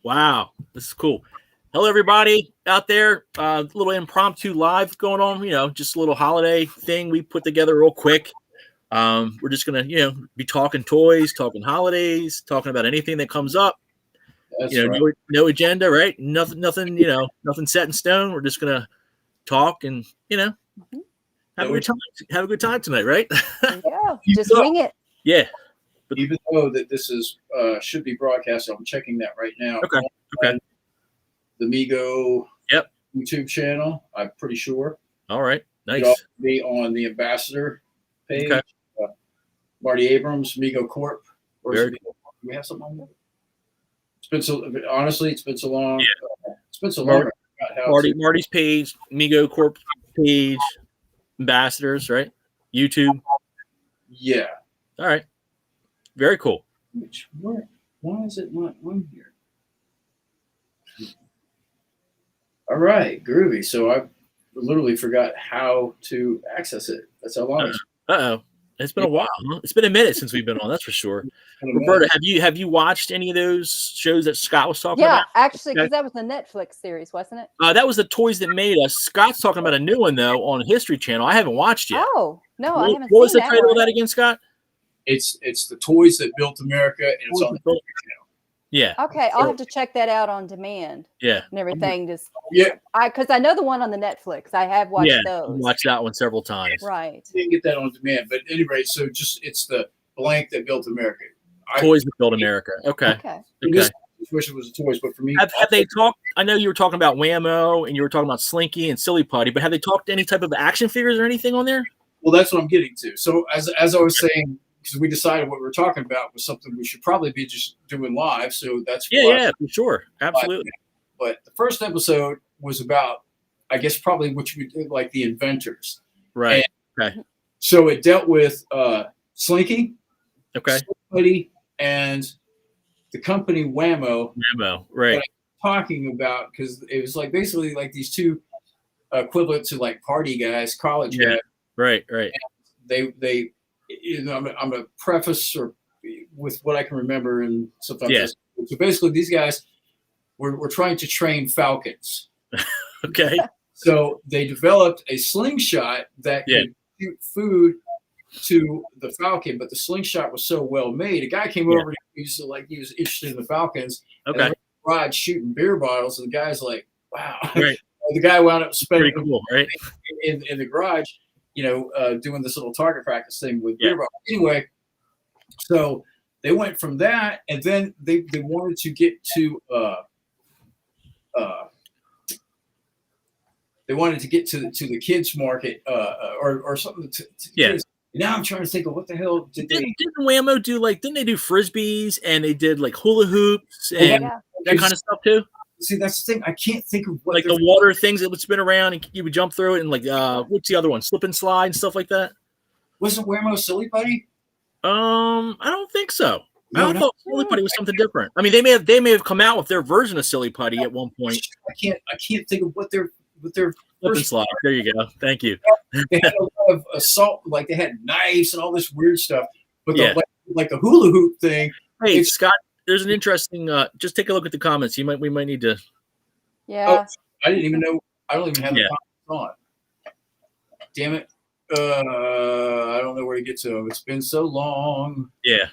Wow, this is cool. Hello, everybody out there. A little impromptu live going on. Just a little holiday thing we put together real quick. We're just gonna, be talking toys, talking holidays, talking about anything that comes up. That's right. No agenda, right? Nothing. Nothing set in stone. We're just gonna talk and have a good time. Have a good time tonight, right? There you go. Just wing it. Yeah. But even though that this is should be broadcast, I'm checking that right now. Okay. The Mego Yep. YouTube channel, I'm pretty sure. All right. Nice. It'll be on the ambassador page. Okay. Marty Abrams, Mego Corp. Very cool. Do we have something on there? Honestly, it's been so long. Yeah. It's been so long. Marty's page, Mego Corp page, ambassadors, right? YouTube. Yeah. All right. Very cool. Why is it not on here? All right, groovy. So I literally forgot how to access it. That's how long. Uh-oh. It's been a while. Huh? It's been a minute since we've been on. That's for sure. Roberta, have you watched any of those shows that Scott was talking about? Yeah, actually, because that was the Netflix series, wasn't it? That was the Toys That Made Us. Scott's talking about a new one though on History Channel. I haven't watched yet. Oh no, I haven't. What was the title of that again, Scott? It's the Toys That Built America, and it's on the History Channel. Yeah. Okay, I'll have to check that out on demand. Yeah. And everything. Because I know the one on the Netflix. I have watched those. Watched that one several times. Right. Didn't get that on demand, but anyway, so it's the blank that built America. Toys That Built America. Okay. This wish it was a toys, but for me, have they talked? I know you were talking about Whammo and you were talking about Slinky and Silly Putty, but have they talked any type of action figures or anything on there? Well, that's what I'm getting to. So as I was saying, because we decided what we were talking about was something we should probably be just doing live. So that's for sure, absolutely. But the first episode was about, I guess, probably which we did like the inventors, right? And okay. So it dealt with Slinky, Slinky, and the company Whammo. Right? Talking about because it was like basically like these two equivalent to like party guys, college guys. Right. And they. I'm a preface or with what I can remember and sometimes. So basically, these guys were trying to train falcons. Okay. So they developed a slingshot that could shoot food to the falcon, but the slingshot was so well made. A guy came over. He was interested in the falcons. Okay. And rod shooting beer bottles, and the guy's like, "Wow!" Right. The guy wound up spending cool, right? in the garage. Doing this little target practice thing with beer bottles. Anyway, so they went from that, and then they wanted to get to the kids market or something. To kids. Now I'm trying to think of what the hell didn't Whammo do? Didn't they do frisbees and they did like hula hoops and that kind of stuff too? See, that's the thing. I can't think of what the water things that would spin around and you would jump through it and what's the other one? Slip and slide and stuff like that. Wasn't Whammo Silly Putty? I don't think so. I thought Silly Putty was something different. I mean, they may have come out with their version of Silly Putty at one point. I can't think of what their slip and slide. There you go. Thank you. They had a lot of assault, like they had knives and all this weird stuff. But the hula hoop thing. Hey, Scott. There's an interesting. Just take a look at the comments. We might need to. Yeah. Oh, I didn't even know. I don't even have the comments on. Damn it! I don't know where to get to them. It's been so long. Yeah.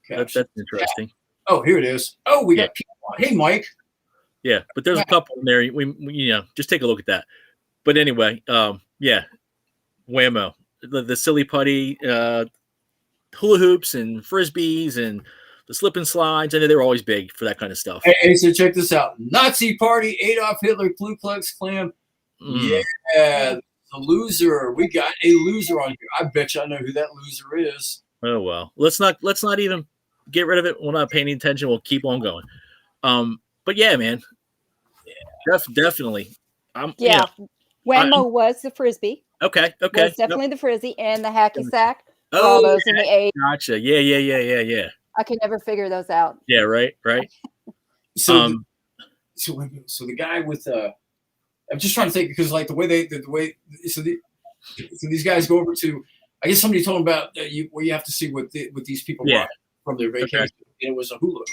That's interesting. Yeah. Oh, here it is. Oh, we got people on. Hey, Mike. Yeah, but there's a couple in there. We just take a look at that. But anyway, Whammo, the Silly Putty, hula hoops and frisbees and the slip and slides. I know they're always big for that kind of stuff. Hey, so check this out. Nazi Party, Adolf Hitler, Ku Klux Klan. Yeah, the loser. We got a loser on here. I bet you I know who that loser is. Oh, well. Let's not even get rid of it. We're not paying any attention. We'll keep on going. But yeah, man. Yeah, definitely. Whammo was the frisbee. Okay. Was definitely the frisbee and the hacky sack. All those in the 80s. Gotcha. Yeah. I can never figure those out. Yeah, right. So the guy with I'm just trying to think because like the way these guys go over to, I guess somebody told them about where you have to see what these people brought from their vacation. And it was a hula hoop.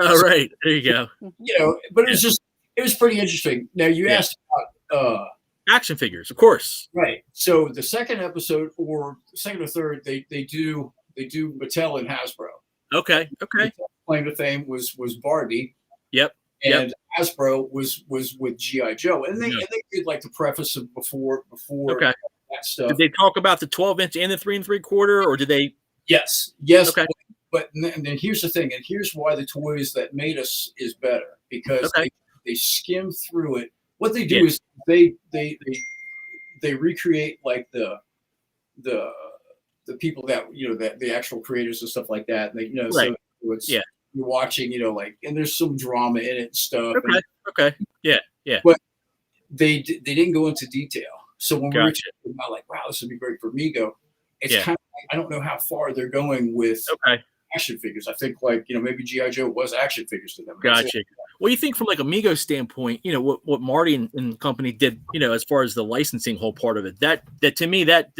Oh, right. There you go. You know, but it was pretty interesting. Now you asked about action figures, of course. right. So the second episode or second or third, they do Mattel and Hasbro. Okay. Mattel's claim to fame was Barbie. Yep. And Hasbro was with G.I. Joe. And they did like the preface of before that stuff. Did they talk about the 12-inch and the 3 3/4, or did they? Yes. Okay. But then here's the thing, and here's why the toys that made us is better, because they skim through it. What they do is they recreate like the people that that the actual creators and stuff like that. And they so it's you're watching like, and there's some drama in it and stuff. Okay. Yeah. But they didn't go into detail. So when we were talking about like, wow, this would be great for Mego, it's kind of like, I don't know how far they're going with action figures. I think like maybe G.I. Joe was action figures to them. Gotcha. Well, you think from like a Mego standpoint, what Marty and company did, as far as the licensing whole part of it, that to me that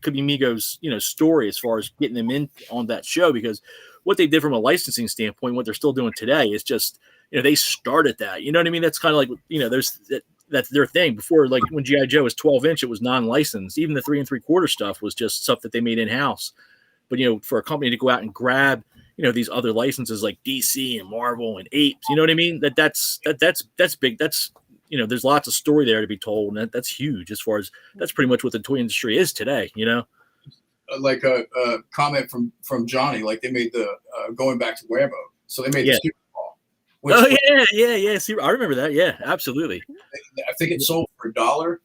could be Mego's story as far as getting them in on that show, because what they did from a licensing standpoint, what they're still doing today is just they started that. You know what I mean? That's kind of like there's that's their thing. Before, like when G.I. Joe was 12-inch, it was non-licensed. Even the 3 3/4 stuff was just stuff that they made in house. But for a company to go out and grab these other licenses like DC and Marvel and Apes, you know what I mean? That's big. That's there's lots of story there to be told, and that's huge as far as that's pretty much what the toy industry is today. Like a comment from Johnny, like they made the going back to Webbo, so they made the Super Ball. Yeah. See, I remember that. Yeah, absolutely. I think it sold for $1.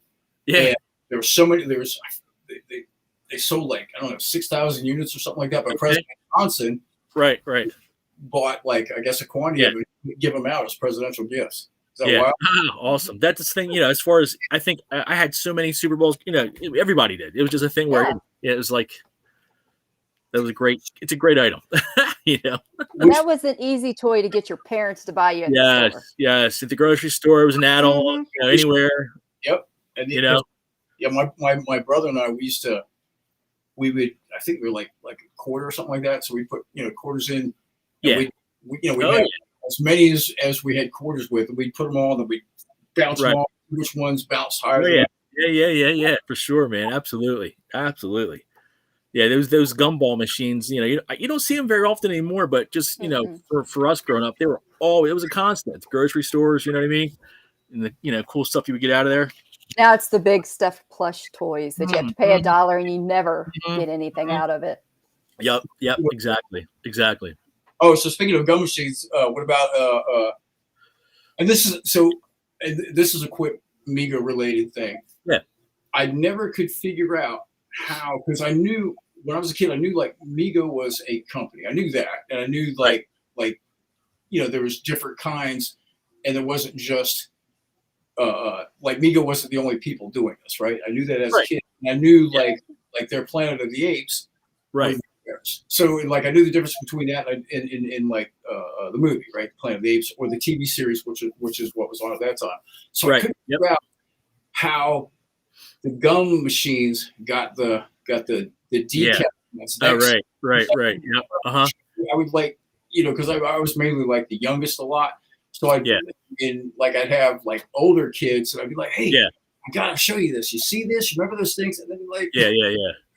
Yeah, and there were so many. They sold like, I don't know, 6,000 units or something like that. But President Johnson, right, bought like, I guess, a quantity of it to give them out as presidential gifts. Is that wild? Awesome. That's the thing. As far as I think, I had so many Super Bowls. Everybody did. It was just a thing where it was like that was a great. It's a great item. That was an easy toy to get your parents to buy you. Yes. At the grocery store, it was an add-on. Anywhere. Yep. And my brother and I, we would, I think we were like a quarter or something like that. So we put, quarters in. And we had as many as we had quarters with, and we'd put them all, and we'd bounce them off. Which ones bounce higher? Yeah, for sure, man. Absolutely. Yeah, those gumball machines, you don't see them very often anymore, but just, for us growing up, it was a constant. The grocery stores, you know what I mean? And the, cool stuff you would get out of there. Now it's the big stuffed plush toys that you have to pay $1 and you never get anything out of it. Yep, exactly. Oh, so speaking of gum machines, what about and this is a quick Mego related thing. Yeah, I never could figure out how, because I knew when I was a kid, I knew like Mego was a company. I knew that, and I knew like there was different kinds, and there wasn't just like Mego wasn't the only people doing this, right? I knew that as a kid, and I knew like their Planet of the Apes, right? So like I knew the difference between that and in like the movie, right? Planet of the Apes, or the TV series, which is what was on at that time. So I couldn't figure out how the gum machines got the decal. Right. Yep. I would like because I was mainly like the youngest a lot. So I'd have like older kids, and I'd be like, "Hey, I gotta show you this. You see this? You remember those things?" And then like,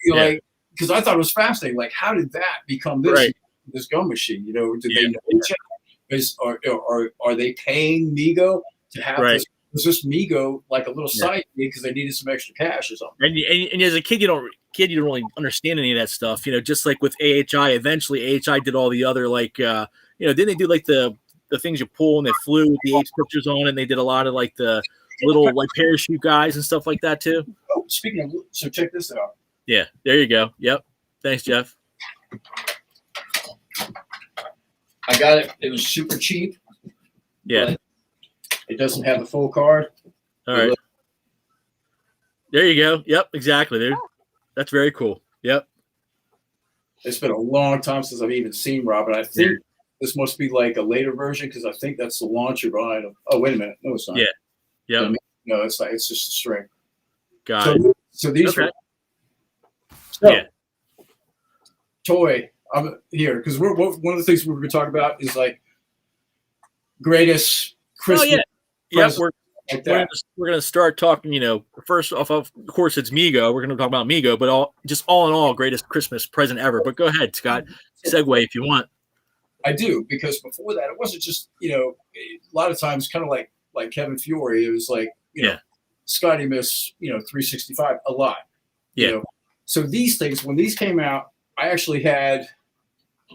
like, because I thought it was fascinating. Like, how did that become this gum machine? Did they know each other? Are they paying Mego to have this? Was this Mego like a little side gig because they needed some extra cash or something? And as a kid, you don't really understand any of that stuff. Just like with AHI, eventually AHI did all the other like didn't they do like the things you pull and they flew with the apes pictures on it, and they did a lot of like the little like parachute guys and stuff like that too. Oh, speaking of, so check this out. Yeah, there you go. Yep. Thanks, Jeff. I got it. It was super cheap. Yeah. It doesn't have the full card. All right. There you go. Yep, exactly, dude. That's very cool. Yep. It's been a long time since I've even seen Robin. I think this must be like a later version because I think that's the launcher behind them. Oh, wait a minute. No, it's not. Yeah. Yeah. No, it's not. It's just a string. Got it. So these were. Toy. I'm here because one of the things we were going to talk about is like greatest Christmas. Oh yeah, we're gonna start talking. First off, of course, it's Mego. We're gonna talk about Mego, but all in all, greatest Christmas present ever. But go ahead, Scott. Segue if you want. I do, because before that, it wasn't just a lot of times kind of like Kevin Fiore. It was like Scotty Miss 365 a lot. So these things, when these came out, I actually had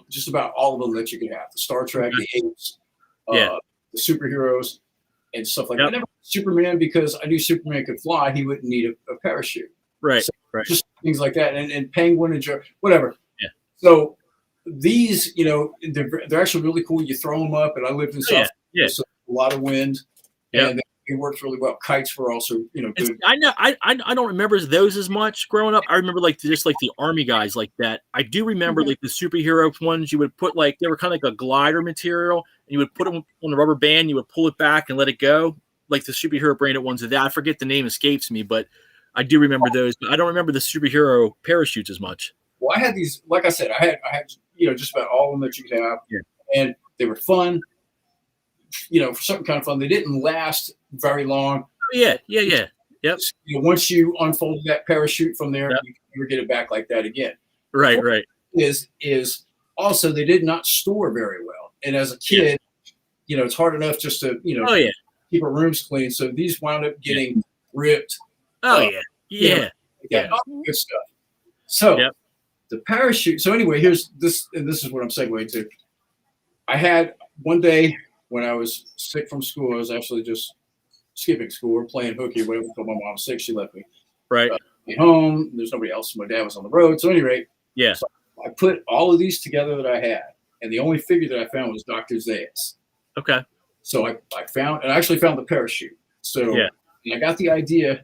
just about all of them that you could have: the Star Trek, the Apes, the superheroes, and stuff like that. I never had Superman because I knew Superman could fly; he wouldn't need a parachute. Right, so right. Just things like that, and Penguin and Joe, whatever. Yeah. So these, they're actually really cool. You throw them up, and I lived in South, so a lot of wind, and it works really well. Kites were also, good. I know. I don't remember those as much growing up. I remember just like the army guys like that. I do remember like the superhero ones. You would put they were kind of like a glider material, and you would put them on the rubber band. You would pull it back and let it go, like the superhero branded ones of that. I forget the name, escapes me, but I do remember those. But I don't remember the superhero parachutes as much. Well, I had these, like I said, I had just about all of them that you could have, and they were fun. For certain kind of fun. They didn't last very long. Yep. Once you unfolded that parachute from there, you can never get it back like that again. Right. Is also they did not store very well, and as a kid, it's hard enough just to keep our rooms clean. So these wound up getting ripped. Oh yeah. All good stuff. So the parachute. So anyway, here's this, and this is what I'm segueing to. I had one day when I was sick from school. I was actually just skipping school or playing hooky, whatever. Until my mom was sick, she left me. Right. Home. There's nobody else. My dad was on the road. So at any rate, so I put all of these together that I had, and the only figure that I found was Dr. Zayas. Okay. So I actually found the parachute. So and I got the idea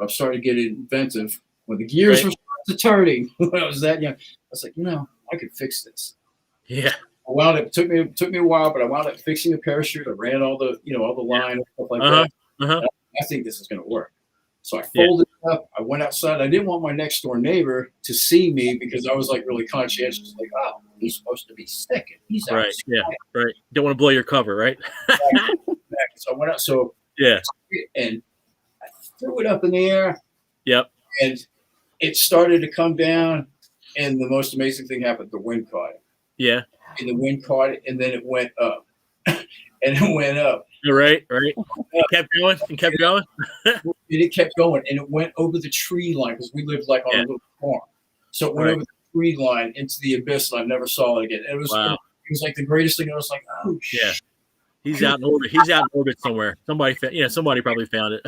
of starting to get inventive when the gears were turning. When I was that young, I was like, I could fix this. Yeah. I wound up, took me a while, but I wound up fixing a parachute. I ran all the all the line and stuff like that. I think this is going to work. So I folded it up. I went outside. I didn't want my next door neighbor to see me because I was like really conscientious. Like, oh, he's supposed to be sick. And he's out. Right. Yeah. Right. Don't want to blow your cover, right? So I went out. So and I threw it up in the air. Yep. And it started to come down, and the most amazing thing happened. The wind caught it. Yeah. And the wind caught it, and then it went up. And it went up. Right. It kept going and kept going. It kept going, and it went over the tree line because we lived like on a little farm. So it went over the tree line into the abyss, and I never saw it again. It was like the greatest thing. I was like, oh shit. Yeah. He's out in orbit. He's out in orbit somewhere. Somebody probably found it.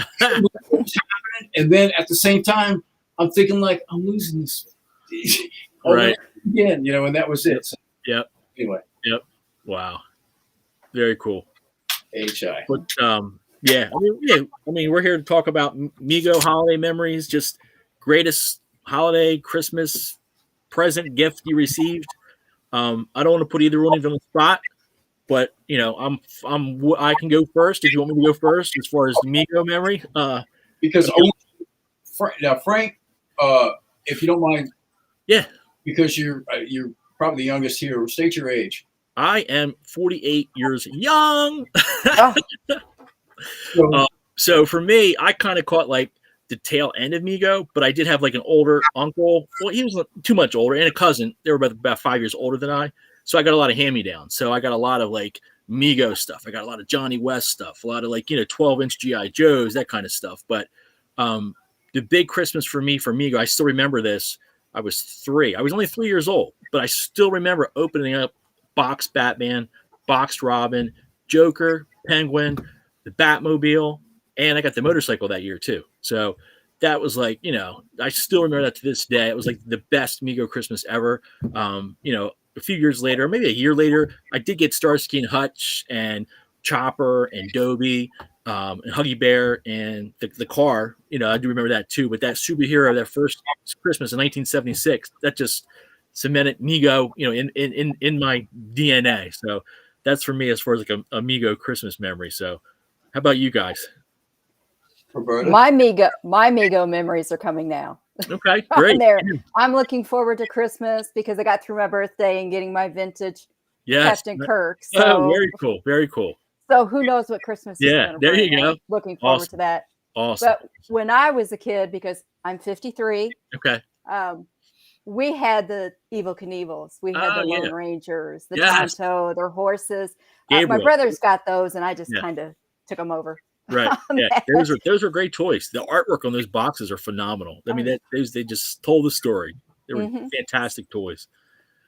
And then at the same time, I'm thinking like, I'm losing this. Again, and that was it. So, anyway. Yep. Wow. Very cool. HI. But I mean, we're here to talk about Mego holiday memories, just greatest holiday, Christmas present gift you received. I don't want to put either one of them on the spot, but I can go first if you want me to go first as far as the Mego memory. Because Frank, if you don't mind, because you're probably the youngest here. State your age. I am 48 years young. So for me, I kind of caught like the tail end of Mego, but I did have like an older uncle. Well, he was too much older, and a cousin. They were about 5 years older than I. So I got a lot of hand-me-downs. So I got a lot of like Mego stuff. I got a lot of Johnny West stuff, a lot of like, 12-inch G.I. Joes, that kind of stuff. But the big Christmas for me, for Mego, I still remember this. I was 3. I was only 3 years old, but I still remember opening up boxed Batman, boxed Robin, Joker, Penguin, the Batmobile, and I got the motorcycle that year too. So that was like, I still remember that to this day. It was like the best Mego Christmas ever. A few years later, maybe a year later, I did get Starsky and Hutch and Chopper and Dobie and Huggy Bear and the car. I do remember that too. But that superhero, that first Christmas in 1976, that just cemented Mego, in my DNA. So that's for me as far as like a Mego Christmas memory. So how about you guys? Roberta? My Mego memories are coming now. Okay, great. I'm looking forward to Christmas because I got through my birthday and getting my vintage Captain Kirk. So, very cool. Very cool. So who knows what Christmas is Yeah, going to there bring. you go. I'm looking forward Awesome. to that. Awesome. But when I was a kid, because I'm 53, Okay. we had the Evel Knievels. We had the Lone Rangers, the Tonto, their horses. My brothers got those, and I just kind of took them over. Right. Yeah. Those were great toys. The artwork on those boxes are phenomenal. I mean, they just told the story. They were fantastic toys.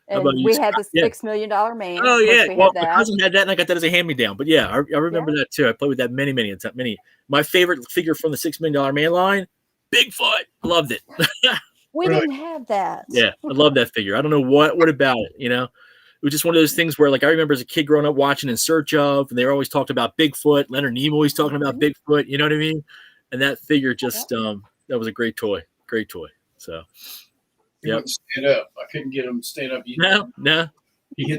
And we had the $6 Million Man. Oh yeah. Well, my that. cousin had that, and I got that as a hand-me-down. But yeah, I remember that too. I played with that many. My favorite figure from the $6 Million Man line, Bigfoot. Loved it. We didn't have that. Yeah, I love that figure. I don't know what about it. You know, it was just one of those things where, like, I remember as a kid growing up watching In Search Of, and they were always talking about Bigfoot. Leonard Nimoy always talking about Bigfoot. You know what I mean? And that figure just that was a great toy. Great toy. So. He wouldn't stand up. I couldn't get him to stand up. No. He can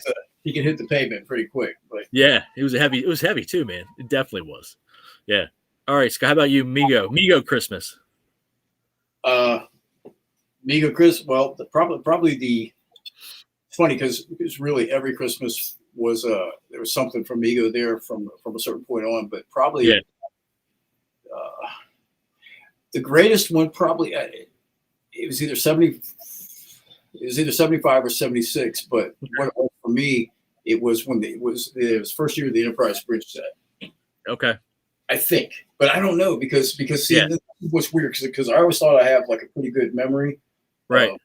hit the pavement pretty quick. But yeah, it was heavy too, man. It definitely was. Yeah. All right, Scott, how about you, Mego Christmas? Mego Christmas. Well, probably it's funny because really every Christmas was there was something from Mego there from a certain point on, but probably the greatest one probably it was either 75 or 76, but what for me it was when it was first year of the Enterprise Bridge set. Okay. I think, but I don't know because see, this was weird because I always thought I have like a pretty good memory, right,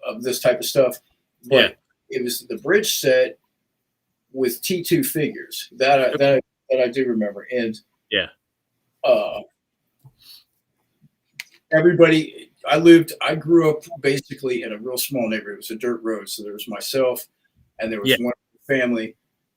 of this type of stuff. But it was the bridge set with T2 figures that I do remember, and everybody. I grew up basically in a real small neighborhood. It was a dirt road, so there was myself, and there was one family,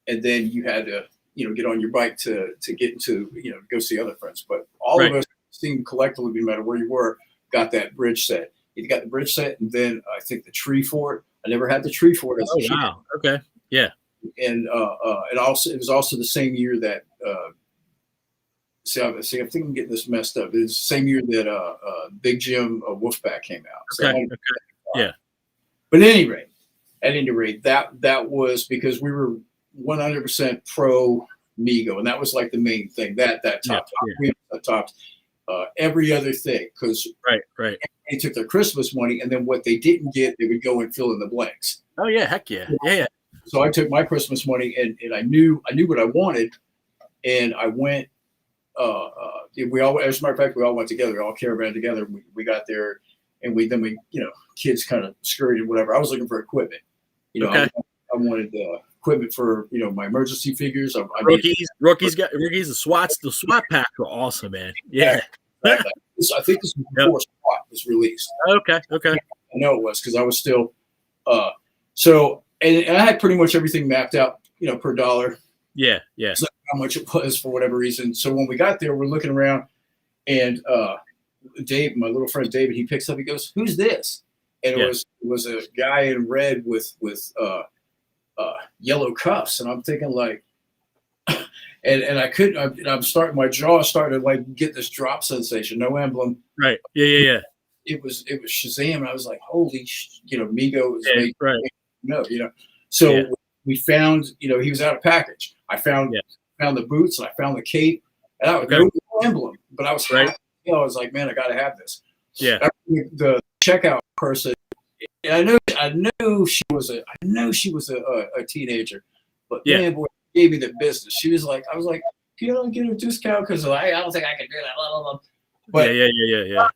and then you had to get on your bike to get into go see other friends. But all of us seemed collectively, no matter where you were, got that bridge set. You got the bridge set, and then I think the tree fort. I never had the tree fort as a kid. Wow. Okay. Yeah. And it was also the same year that. See, I think I'm getting this messed up. It was the same year that Big Jim Wolfpack came out. So okay. Yeah. But at any rate, that was because we were 100% pro Mego, and that was like the main thing. That topped every other thing because right. They took their Christmas money, and then what they didn't get, they would go and fill in the blanks. Oh yeah, heck yeah, yeah. So I took my Christmas money, and I knew what I wanted, and I went. We all, as a matter of fact, we all went together, all caravan together. We got there, and we kids kind of scurried and whatever. I was looking for equipment. I wanted equipment for my emergency figures. Rookies, the SWAT packs were awesome, man. Yeah. I think this was before SWAT was released. Okay. I know it was because I was still. So and I had pretty much everything mapped out, per dollar. Yeah. So how much it was for whatever reason. So when we got there, we're looking around, and Dave, my little friend David, he picks up. He goes, "Who's this?" And it was a guy in red with yellow cuffs, and I'm thinking like, and I couldn't. I'm starting, my jaw started to like get this drop sensation. No emblem. Right. Yeah. It was Shazam, and I was like, holy, Mego is right. So we found, he was out of package. I found the boots, and I found the cape, and I was no emblem, but I was happy. I was like, man, I got to have this. Yeah. The checkout person, and I know she was a teenager, but man, boy, gave me the business. She was like, I was like, you don't get a discount because I don't think I can do that. Blah, blah, blah. But yeah.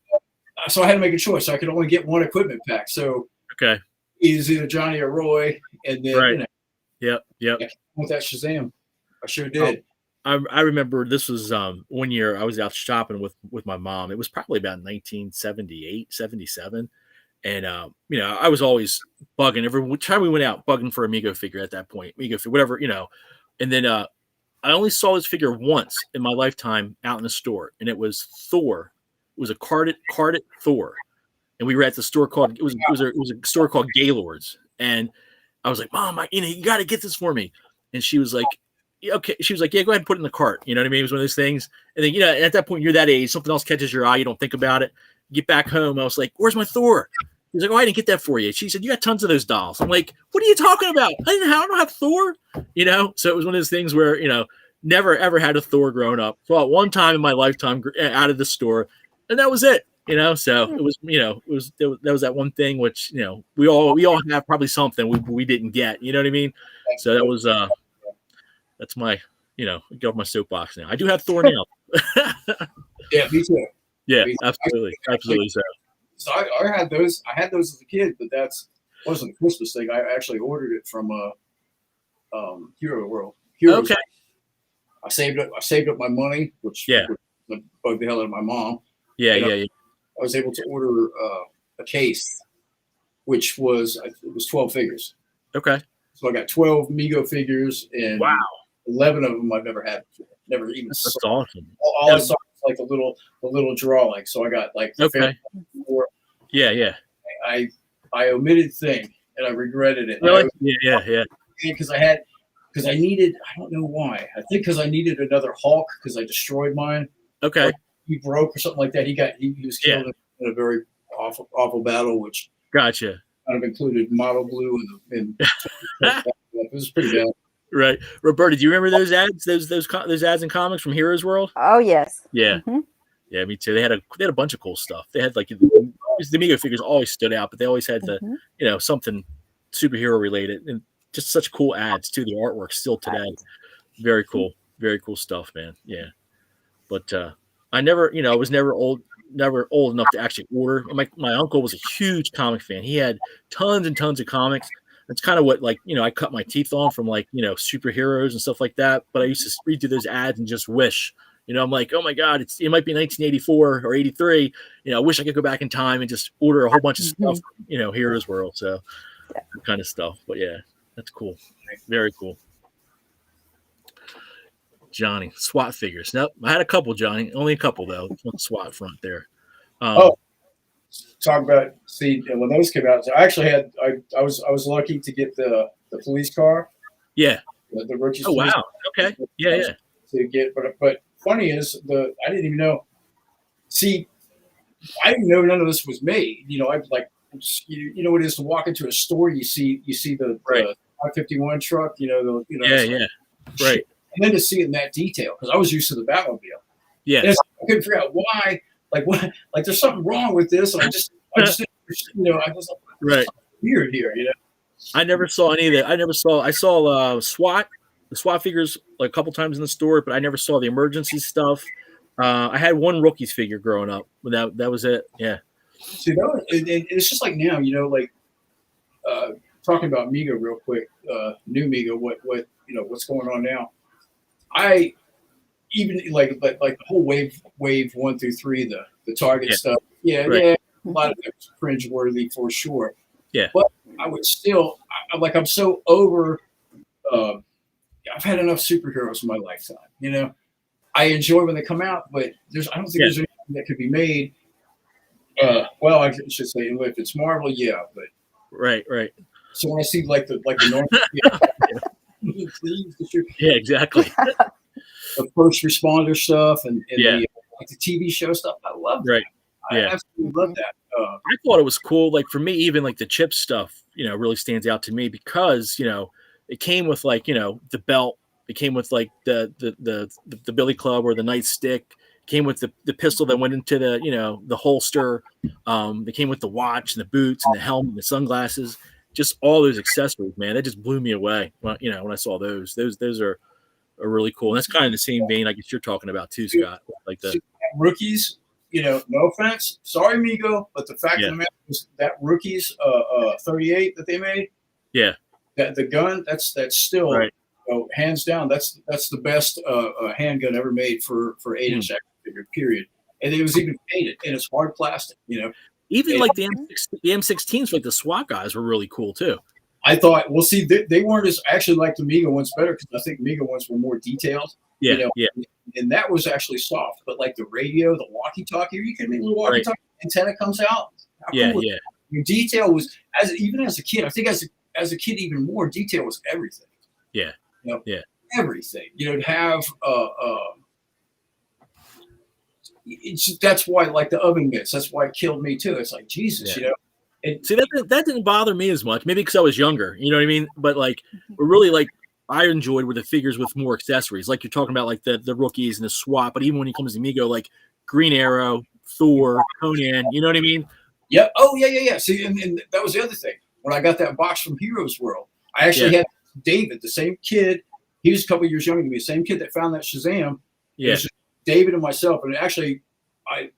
So I had to make a choice. I could only get one equipment pack. So it was either Johnny or Roy, and then Yep. With that Shazam, I sure did. I remember this was 1 year I was out shopping with my mom. It was probably about 1978, 77. And, I was always bugging every time we went out, bugging for a Mego figure at that point, Mego figure, whatever, And then I only saw this figure once in my lifetime out in a store, and it was Thor. It was a carded Thor. And we were at the store called, it was a store called Gaylord's. And I was like, Mom, you got to get this for me. And she was like, okay. She was like, yeah, go ahead and put it in the cart. You know what I mean? It was one of those things. And then, at that point, you're that age, something else catches your eye. You don't think about it. Get back home. I was like, where's my Thor? He's like, oh, I didn't get that for you. She said, you got tons of those dolls. I'm like, what are you talking about? I don't have Thor, So it was one of those things where, never ever had a Thor growing up. Saw it one time in my lifetime out of the store, and that was it. So it was, that was that one thing which, we all have probably something we didn't get. You know what I mean? So that was that's my, get off my soapbox now. I do have Thor now. Yeah, me too. Yeah, absolutely. So I had those. I had those as a kid, but wasn't a Christmas thing. I actually ordered it from Hero World. Okay. I saved up my money, which bugged the hell out of my mom. Yeah. I was able to order a case, which was 12 figures. Okay. So I got 12 Mego figures, and wow, 11 of them I've never had before. Never even. That's saw. Awesome. All I saw was like the little drawing. So I got like okay. Yeah. I omitted thing, and I regretted it. Really? Yeah. Because I needed. I don't know why. I think because I needed another Hulk because I destroyed mine. Okay. Or he broke or something like that. He was killed in a very awful battle, which gotcha. Kind of included Model Blue and it was pretty bad. Right, Roberta, do you remember those ads? Those ads in comics from Heroes World? Oh yes. Yeah, yeah, me too. They had a bunch of cool stuff. They had like the Mego figures always stood out, but they always had the something superhero related, and just such cool ads too. The artwork still today, very cool stuff, man. Yeah, but I never, I was never old enough to actually order. My uncle was a huge comic fan. He had tons and tons of comics. That's kind of what, I cut my teeth on from superheroes and stuff like that. But I used to read through those ads and just wish, I'm like, oh my God, it might be 1984 or 83. I wish I could go back in time and just order a whole bunch of stuff, Heroes World. So that kind of stuff. But yeah, that's cool. Very cool. Johnny, SWAT figures. Nope. I had a couple, Johnny. Only a couple though. One SWAT front there. Talk about when those came out. So I actually had I was lucky to get the police car. Yeah. The rookies. Oh wow. Okay. Yeah. To get, but funny is I didn't even know. See, I didn't know none of this was made. I like you know what it is to walk into a store. You see the 551 truck. Yeah. Right. And then to see it in that detail, because I was used to the Batmobile. Yeah. I couldn't figure out why. Like what? Like there's something wrong with this, and I just I was like, weird here. I never saw any of that. I saw SWAT, the SWAT figures like a couple times in the store, but I never saw the emergency stuff. I had one Rookies figure growing up, but that was it. Yeah. See, it's just like now, talking about Mego real quick, new Mego, what's going on now? I even like the whole wave 1 through 3, the Target stuff. Yeah, a lot of it was cringeworthy for sure. Yeah, but I would still I'm so over. I've had enough superheroes in my lifetime. I enjoy when they come out, but I don't think there's anything that could be made. Well, I should say if it's Marvel, but right. So when I see like the normal, yeah, exactly. The first responder stuff and the TV show stuff, I love that. Right. I absolutely love that. I thought it was cool. Like for me, even like the chip stuff, really stands out to me because it came with the belt. It came with like the billy club or the nightstick. It came with the pistol that went into the holster. It came with the watch and the boots and the helmet and the sunglasses. Just all those accessories, man. That just blew me away. When I saw those are really cool. And that's kind of the same vein I guess you're talking about too, Scott. Like the Rookies, no offense. Sorry, Mego, but the fact of the matter is that Rookies 38 that they made. Yeah. That the gun, that's still hands down, that's the best handgun ever made for 8-inch action figure, period. And it was even painted, and it's hard plastic, Even like the M16s, like the SWAT guys were really cool too. I thought, well, see, they weren't as actually like the Mego ones better because I think Mego ones were more detailed. Yeah. And that was actually soft, but like the radio, the walkie-talkie, are you kidding me? The little walkie-talkie antenna comes out. Yeah. Your detail was even as a kid. I think as a kid, even more detail was everything. Yeah. Everything. To have that's why like the oven mitts. That's why it killed me too. It's like Jesus, See, that didn't bother me as much. Maybe because I was younger, you know what I mean? But like, we're really like, I enjoyed were the figures with more accessories, like you're talking about, like the rookies and the swap. But even when it comes to Mego, like Green Arrow, Thor, Conan, you know what I mean? Yeah. Oh, yeah. See, and that was the other thing. When I got that box from Heroes World, I actually had David, the same kid. He was a couple years younger than me, the same kid that found that Shazam. Yeah. It was David and myself. And actually, I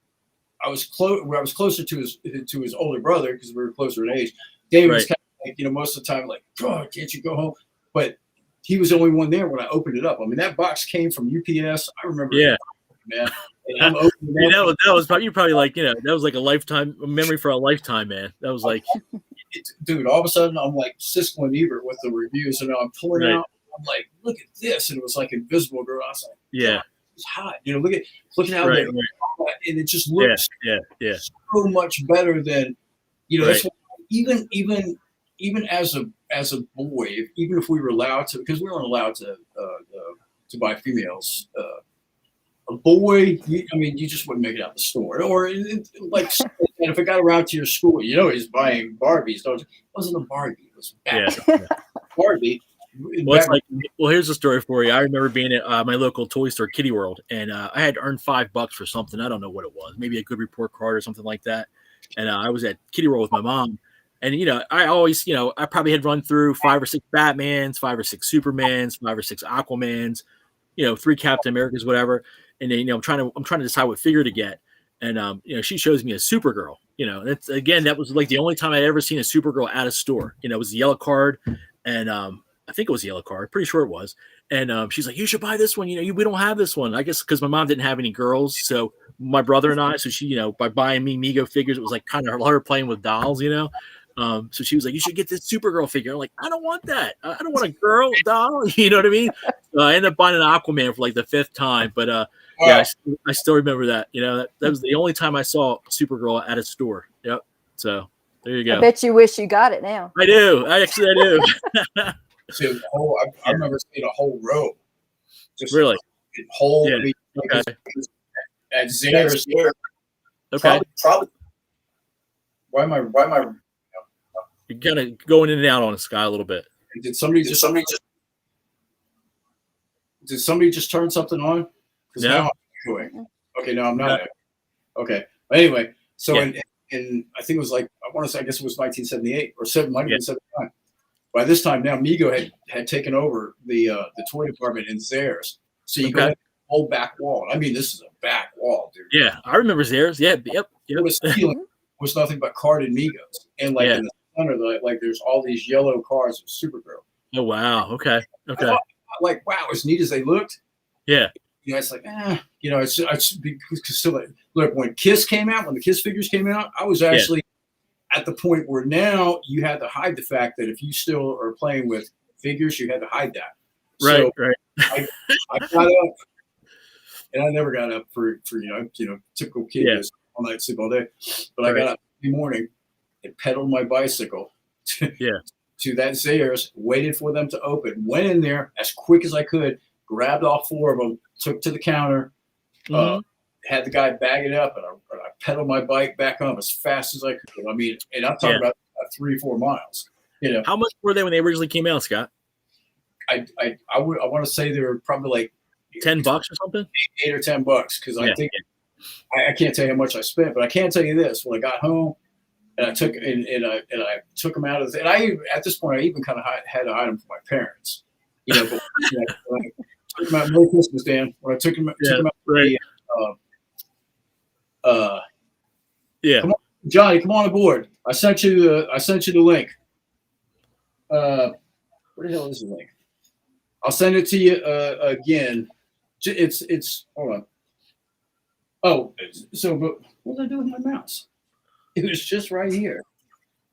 was closer to his older brother because we were closer in age. David was kind of like, most of the time, like, oh, can't you go home? But he was the only one there when I opened it up. I mean, that box came from UPS. I remember. Yeah. Man. And I'm that was probably like, that was like a memory for a lifetime, man. That was like, dude, all of a sudden I'm like Siskel and Ebert with the reviews, and I'm pulling out. I'm like, look at this, and it was like Invisible Girl. I was like, yeah, it's hot. Look at how they, and it just looks so much better than, that's what, even as a boy, even if we were allowed to, because we weren't allowed to buy females. A boy, you just wouldn't make it out the store. Or like, and if it got around to your school, he's buying Barbies. It wasn't a Barbie. It was Barbie. Well, here's the story for you. I remember being at my local toy store, Kitty World, and I had earned $5 for something. I don't know what it was. Maybe a good report card or something like that. And I was at Kitty World with my mom. And, I always, I probably had run through 5 or 6 Batmans, 5 or 6 Supermans, 5 or 6 Aquamans, 3 Captain Americas, whatever. And then, I'm trying to decide what figure to get. And, she shows me a Supergirl, that's, again, that was like the only time I'd ever seen a Supergirl at a store. It was the yellow card. And, I think it was a yellow card. Pretty sure it was. And, she's like, you should buy this one. We don't have this one. I guess because my mom didn't have any girls. So my brother and I, so she, by buying me Mego figures, it was like kind of her playing with dolls, So she was like, you should get this Supergirl figure. I'm like, I don't want that. I don't want a girl doll. You know what I mean? I ended up buying an Aquaman for like the 5th time. But I still remember that. That was the only time I saw Supergirl at a store. Yep. So there you go. I bet you wish you got it now. I do. I do. So I remember seeing a whole row. Just really? Whole. Yeah. Okay. At Zayre's. Okay. Probably. Why am I? You're kind of going in and out on the sky a little bit. Did somebody just turn something on? No. Now I'm doing. Okay, no, I'm not. No. Okay. But anyway, so in I think it was like, I guess it was 1978 or 1979. By this time now, Mego had taken over the toy department in Zayre's. So you go in the whole back wall. I mean, this is a back wall, dude. Yeah, I remember Zayre's. Yeah, yep. It was nothing but carded Megos. And like in the center, like there's all these yellow cards of Supergirl. Oh, wow. Okay. I thought, like, wow, as neat as they looked. Yeah. It's like, it's because still, look, when Kiss came out, when the Kiss figures came out, I was actually at the point where now you had to hide the fact that if you still are playing with figures, you had to hide that. Right, so right. I got up, and I never got up for typical kid all night, sleep all day. But I got up every morning and pedaled my bicycle to that Zayre's, waited for them to open, went in there as quick as I could, grabbed all 4 of them, took to the counter, had the guy bag it up, and I pedaled my bike back home as fast as I could. I mean, and I'm talking about 3-4 miles. How much were they when they originally came out, Scott? I want to say they were probably like $10 or something, $8 or $10, because I think I can't tell you how much I spent, but I can tell you this: when I got home and I took I took them out of and I at this point I even kind of had to hide them from my parents, But when I took them out Merry Christmas, Dan. When I took them out, come on, Johnny, come on aboard. I sent you the link. Where the hell is the link? I'll send it to you again. It's hold on. Oh, so but what did I do with my mouse? It was just right here.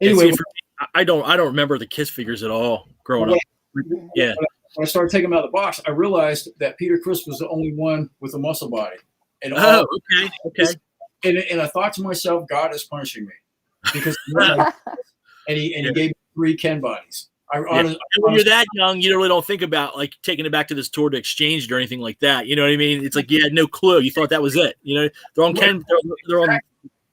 Anyway, I don't remember the Kiss figures at all growing up. Yeah. When I started taking them out of the box, I realized that Peter Criss was the only one with a muscle body. And okay. And I thought to myself, God is punishing me because he gave me 3 Ken bodies. When you're that young, you really don't think about like taking it back to the store to exchange it or anything like that. You know what I mean? It's like you had no clue. You thought that was it. They're on Ken. They're on.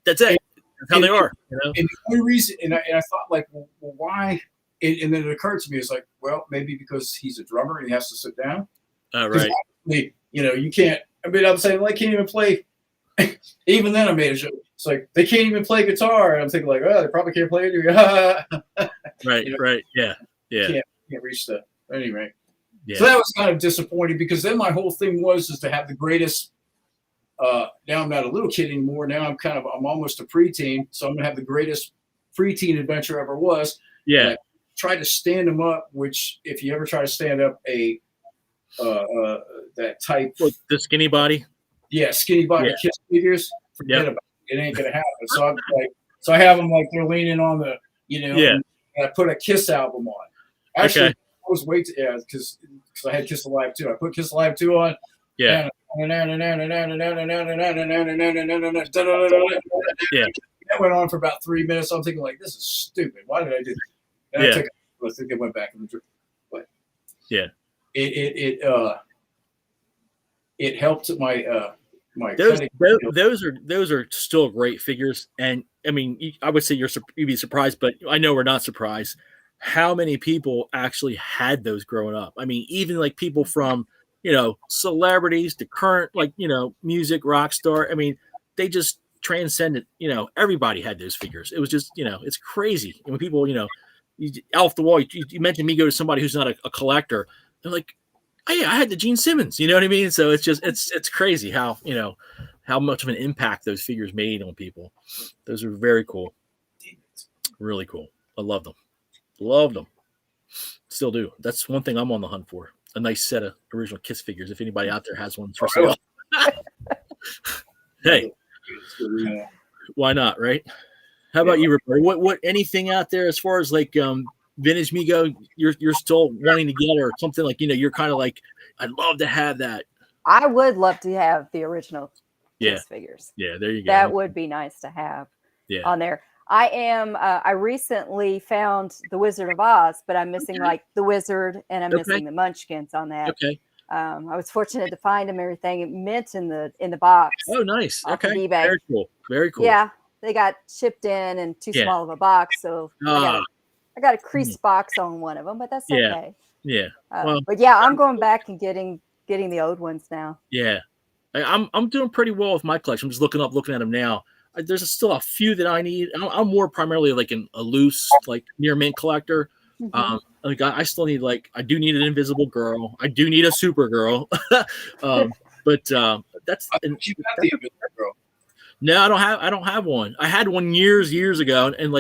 That's it. That's how they are. You know? And the only reason, and I thought like, well, why? And then it occurred to me, it's like, well, maybe because he's a drummer and he has to sit down. Right. You know, you can't. I mean, I'm saying, well, I can't even play. Even then, I made a joke. It's like they can't even play guitar, and I'm thinking like, oh, they probably can't play it. Right, you know, right, yeah. Can't reach the anyway. Yeah. So that was kind of disappointing because then my whole thing was to have the greatest. Now I'm not a little kid anymore. Now I'm almost a preteen, so I'm gonna have the greatest preteen adventure ever was. Yeah. Try to stand them up. Which, if you ever try to stand up a that type, the skinny body. Yeah, skinny body Kiss figures. Forget about it. It ain't gonna happen. So I have them like they're leaning on the, and I put a Kiss album on. Actually, I was because I had Kiss Alive 2. I put Kiss Alive 2 on. Yeah. That went on for about 3 minutes. I'm thinking like, this is stupid. Why did I do that? And I think it went back in the drip. But it helped my those are still great figures, and I mean, I would say you'd be surprised, but I know we're not surprised how many people actually had those growing up. I mean, even like people from celebrities to current music rock star. I mean, they just transcended. Everybody had those figures. It was just it's crazy. And when people off the wall, you mentioned Mego to somebody who's not a collector, they're like, oh, yeah, I had the Gene Simmons, you know what I mean? So it's just, it's crazy how much of an impact those figures made on people. Those are very cool. Really cool. I love them. Loved them. Still do. That's one thing I'm on the hunt for. A nice set of original Kiss figures. If anybody out there has one for sale. Hey, why not, right? How about you, Roberto? What anything out there as far as like vintage Mego you're still wanting to get, or something like you're kind of like, I'd love to have that. I would love to have the original Kiss figures. Yeah, there you go. That would be nice to have on there. I recently found the Wizard of Oz, but I'm missing like the Wizard and I'm missing the Munchkins on that. Okay. I was fortunate to find them, everything mint in the box. Oh, nice. Okay. eBay. Very cool. Very cool. Yeah, they got shipped in too small of a box, so I got a creased box on one of them, but that's okay. Yeah. But yeah, I'm going back and getting the old ones now. Yeah, I'm doing pretty well with my collection. I'm just looking at them now. There's still a few that I need. I'm more primarily like a loose, like near mint collector. Like I still need I do need an Invisible Girl. I do need a Supergirl. But that's you got the Invisible Girl. No, I don't have one. I had one years ago, and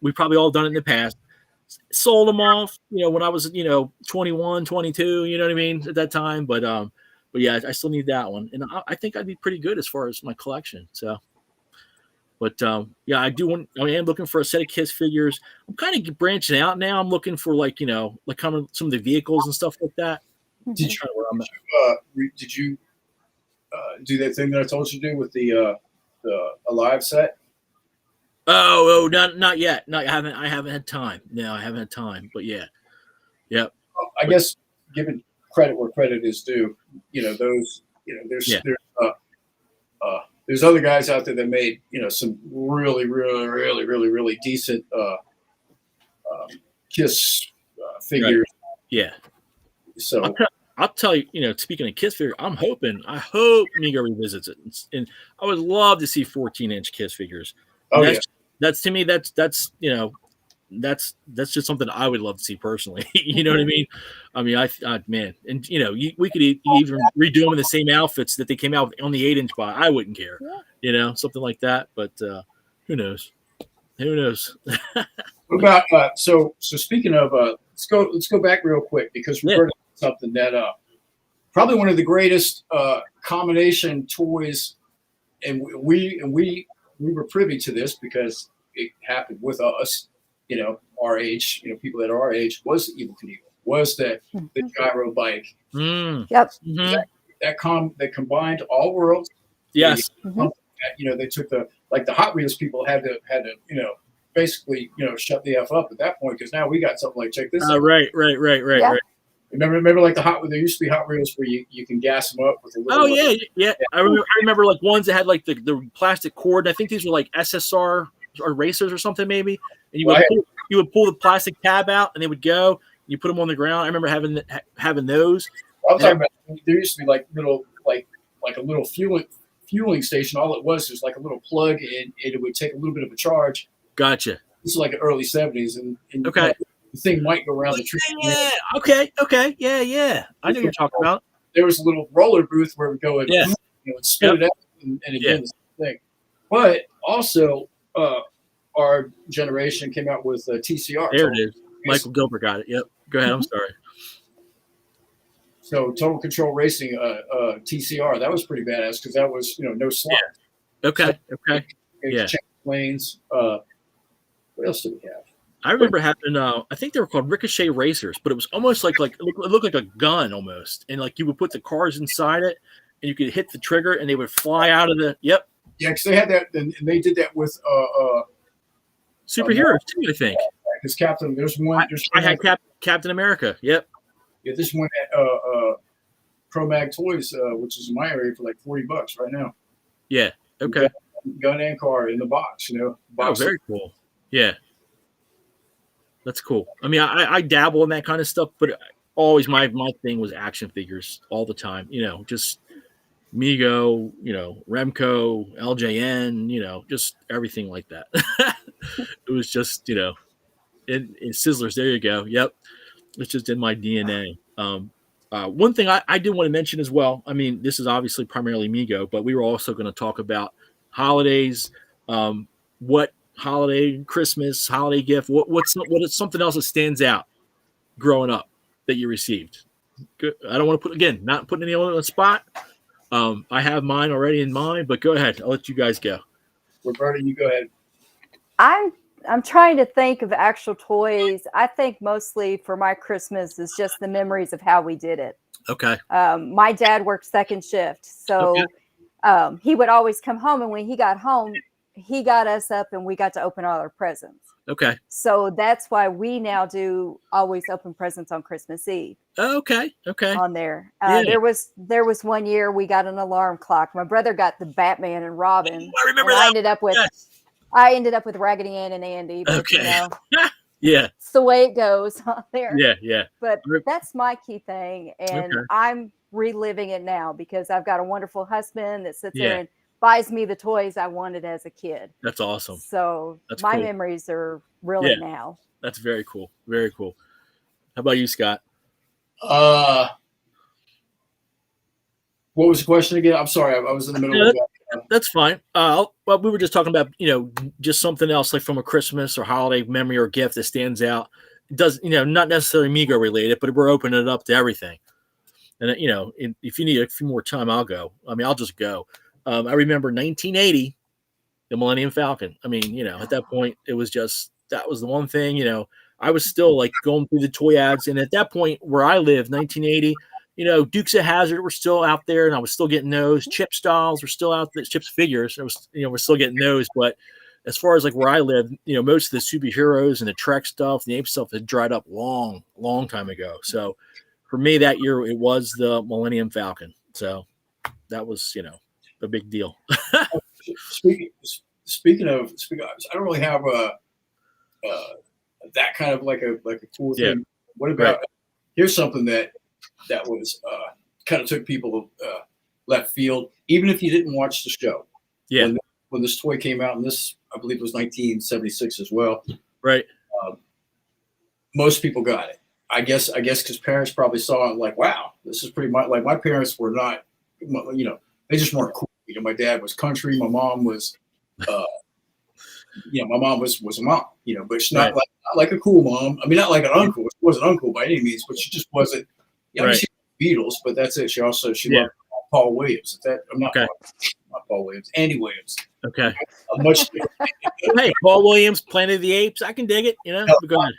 we've probably all done it in the past. Sold them off, when I was 21, 22. You know what I mean at that time, but yeah, I still need that one, and I think I'd be pretty good as far as my collection. So, but yeah, I am looking for a set of Kiss figures. I'm kind of branching out now. I'm looking for kind of some of the vehicles and stuff like that. Did you do that thing that I told you to do with the Alive set? Oh, not yet. No, I haven't had time. No, I haven't had time. But yeah, yep. I guess given credit where credit is due, there's other guys out there that made some really decent Kiss figures. Right. Yeah. So I'll tell you, speaking of Kiss figure, I hope Mego revisits it, and I would love to see 14-inch Kiss figures. That's to me, that's just something I would love to see personally. You know what I mean? I mean, man, and we could even redo them in the same outfits that they came out with on the 8-inch buy. I wouldn't care, something like that. But who knows? Who knows? What about so speaking of let's go back real quick because we heard something that probably one of the greatest combination toys, and we were privy to this because it happened with us, our age, people that are our age, was the Evel Knievel, was the gyro bike. Yep. That combined all worlds. Yes. They took the Hot Wheels people had to basically shut the F up at that point because now we got something like check this out. Right. It Remember like there used to be Hot Wheels where you can gas them up with a little. Oh yeah. I remember like ones that had like the plastic cord. I think these were like SSR or racers or something maybe. And you would pull the plastic tab out and they would go. And you put them on the ground. I remember having those. I'm talking about there used to be like little like a little fueling station. All it was like a little plug, and it would take a little bit of a charge. Gotcha. This is like the early 70s, and okay. The thing might go around the tree. Yeah. Okay. Yeah. I know what you're talking about. There was a little roller booth where we go and spit it out, and again the same thing. But also, our generation came out with TCR. There it is. Michael Gilbert got it. Yep. Go ahead. I'm sorry. So Total Control Racing, TCR, that was pretty badass because that was no slot. Yeah. Okay. Yeah. Lanes. What else did we have? I remember having, I think they were called Ricochet Racers, but it was almost like it looked like a gun almost. And like you would put the cars inside it and you could hit the trigger and they would fly out of the, Yeah, because they had that, and they did that with superheroes too, I think. Because there's one. I had Captain America. Yep. Yeah, this one at Pro Mag Toys, which is in my area, for like $40 right now. Yeah. Okay. Gun and car in the box, Box. Oh, very cool. Yeah. That's cool. I mean, I dabble in that kind of stuff, but always my thing was action figures all the time. Just Mego, Remco, LJN, just everything like that. It was just, in Sizzlers. There you go. Yep. It's just in my DNA. One thing I did want to mention as well. I mean, this is obviously primarily Mego, but we were also going to talk about holidays. What holiday, Christmas, holiday gift? What is something else that stands out growing up that you received? Good. I don't want to not putting anyone on the spot. I have mine already in mind, but go ahead. I'll let you guys go. Roberta, you go ahead. I'm trying to think of actual toys. I think mostly for my Christmas is just the memories of how we did it. Okay. My dad worked second shift, so he would always come home, and when he got home, he got us up and we got to open all our presents. Okay. So that's why we now do always open presents on Christmas Eve. Okay. On there. There was one year we got an alarm clock. My brother got the Batman and Robin. I remember that. I ended up with Raggedy Ann and Andy. But, okay. Yeah. It's the way it goes on there. Yeah. But that's my key thing. And I'm reliving it now because I've got a wonderful husband that sits there and buys me the toys I wanted as a kid. That's awesome. So my memories are really now. That's very cool. Very cool. How about you, Scott? What was the question again? I'm sorry. I was in the middle of that. That's fine. Well, we were just talking about, just something else like from a Christmas or holiday memory or gift that stands out. It does, not necessarily Mego related, but we're opening it up to everything. And, if you need a few more time, I'll go. I mean, I'll just go. I remember 1980, the Millennium Falcon. I mean, at that point, it was just, that was the one thing, I was still like going through the toy ads. And at that point where I lived, 1980, Dukes of Hazzard were still out there and I was still getting those. Chips dolls were still out there. Chips figures. It was, we're still getting those. But as far as like where I lived, most of the superheroes and the Trek stuff, the Ape stuff had dried up long time ago. So for me that year, it was the Millennium Falcon. So that was, a big deal. Speaking of, I don't really have that kind of like a cool thing. What about here's something that was kind of took people left field, even if you didn't watch the show. Yeah. When this toy came out, and this I believe was 1976 as well. Right. Most people got it. I guess because parents probably saw it like, wow, this is pretty much like my parents were not, they just weren't cool. My dad was country. My mom was, my mom was a mom, but she's not like a cool mom. I mean, not like an uncle. She wasn't uncle by any means, but she just wasn't. I mean, she loved the Beatles, but that's it. She loved Paul Williams. I'm not Paul Williams. Andy Williams. Okay. Much hey, Paul Williams, Planet of the Apes. I can dig it. Go ahead.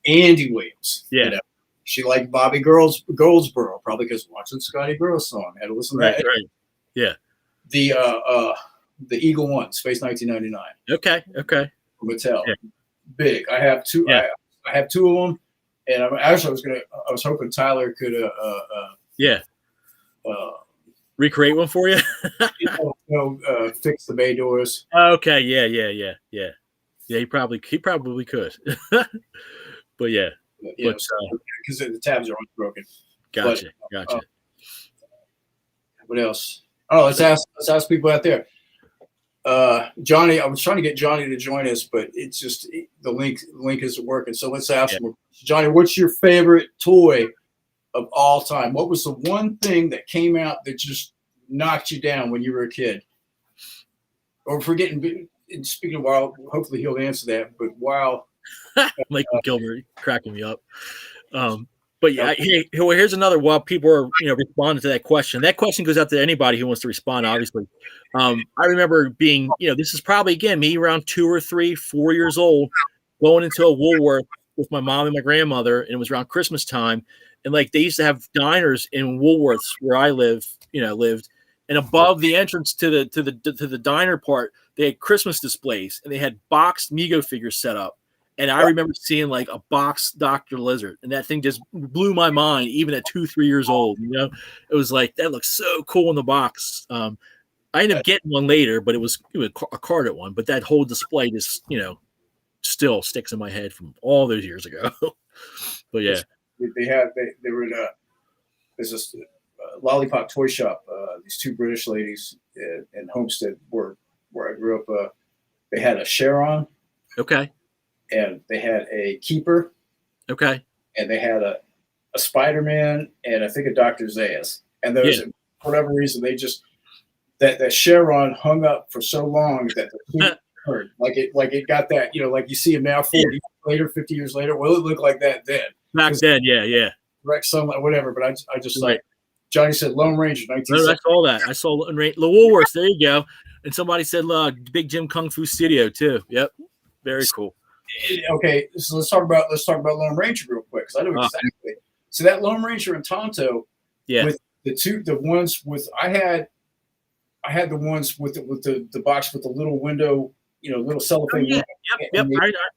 Andy Williams. Yeah. She liked Bobby Goldsboro, probably because watching Scotty Burrow's song. Had to listen to that. Right. Yeah. The Eagle One, Space 1999. Okay. Mattel. Yeah. Big. I have two. I have two of them. And I was hoping Tyler could recreate one for you. Fix the bay doors. Okay, yeah. He probably could. But yeah, because the tabs are broken. Gotcha. What else? Oh, let's ask people out there. Johnny, I was trying to get Johnny to join us, but it's just the link isn't working. So let's ask him. Johnny, what's your favorite toy of all time? What was the one thing that came out that just knocked you down when you were a kid? Or forgetting, speaking of Wild, hopefully he'll answer that. But while Mike Gilbert cracking me up. But yeah, here's another. While people are responding to that question goes out to anybody who wants to respond. Obviously, I remember being this is probably again me around 2 or 3, 4 years old, going into a Woolworth with my mom and my grandmother, and it was around Christmas time, and like they used to have diners in Woolworths where I lived, and above the entrance to the diner part, they had Christmas displays, and they had boxed Mego figures set up. And I remember seeing like a box Dr. Lizard, and that thing just blew my mind, even at 2, 3 years old. It was like, that looks so cool in the box. I ended up getting one later, but it was a carded one. But that whole display just, still sticks in my head from all those years ago. But yeah, they were there's this lollipop toy shop. These 2 British ladies in Homestead, where I grew up. They had a Charon. Okay. And they had a Keeper. Okay. And they had a Spider-Man and I think a Dr. Zayas. And those, for whatever reason, they just that Charon hung up for so long that the hurt. Like it got that, like you see him now 40 years later, 50 years later. Well, it looked like that then. Back then, yeah. Wreck Sunlight, whatever. But I just like Johnny said, Lone Ranger, 1970. No, I saw that. I saw the Woolworths. There you go. And somebody said Big Jim Kung Fu Studio too. Yep. Very cool. Okay, so let's talk about Lone Ranger real quick, because I know exactly. So that Lone Ranger and Tonto, with the ones with I had the ones with the box with the little window, little cellophane.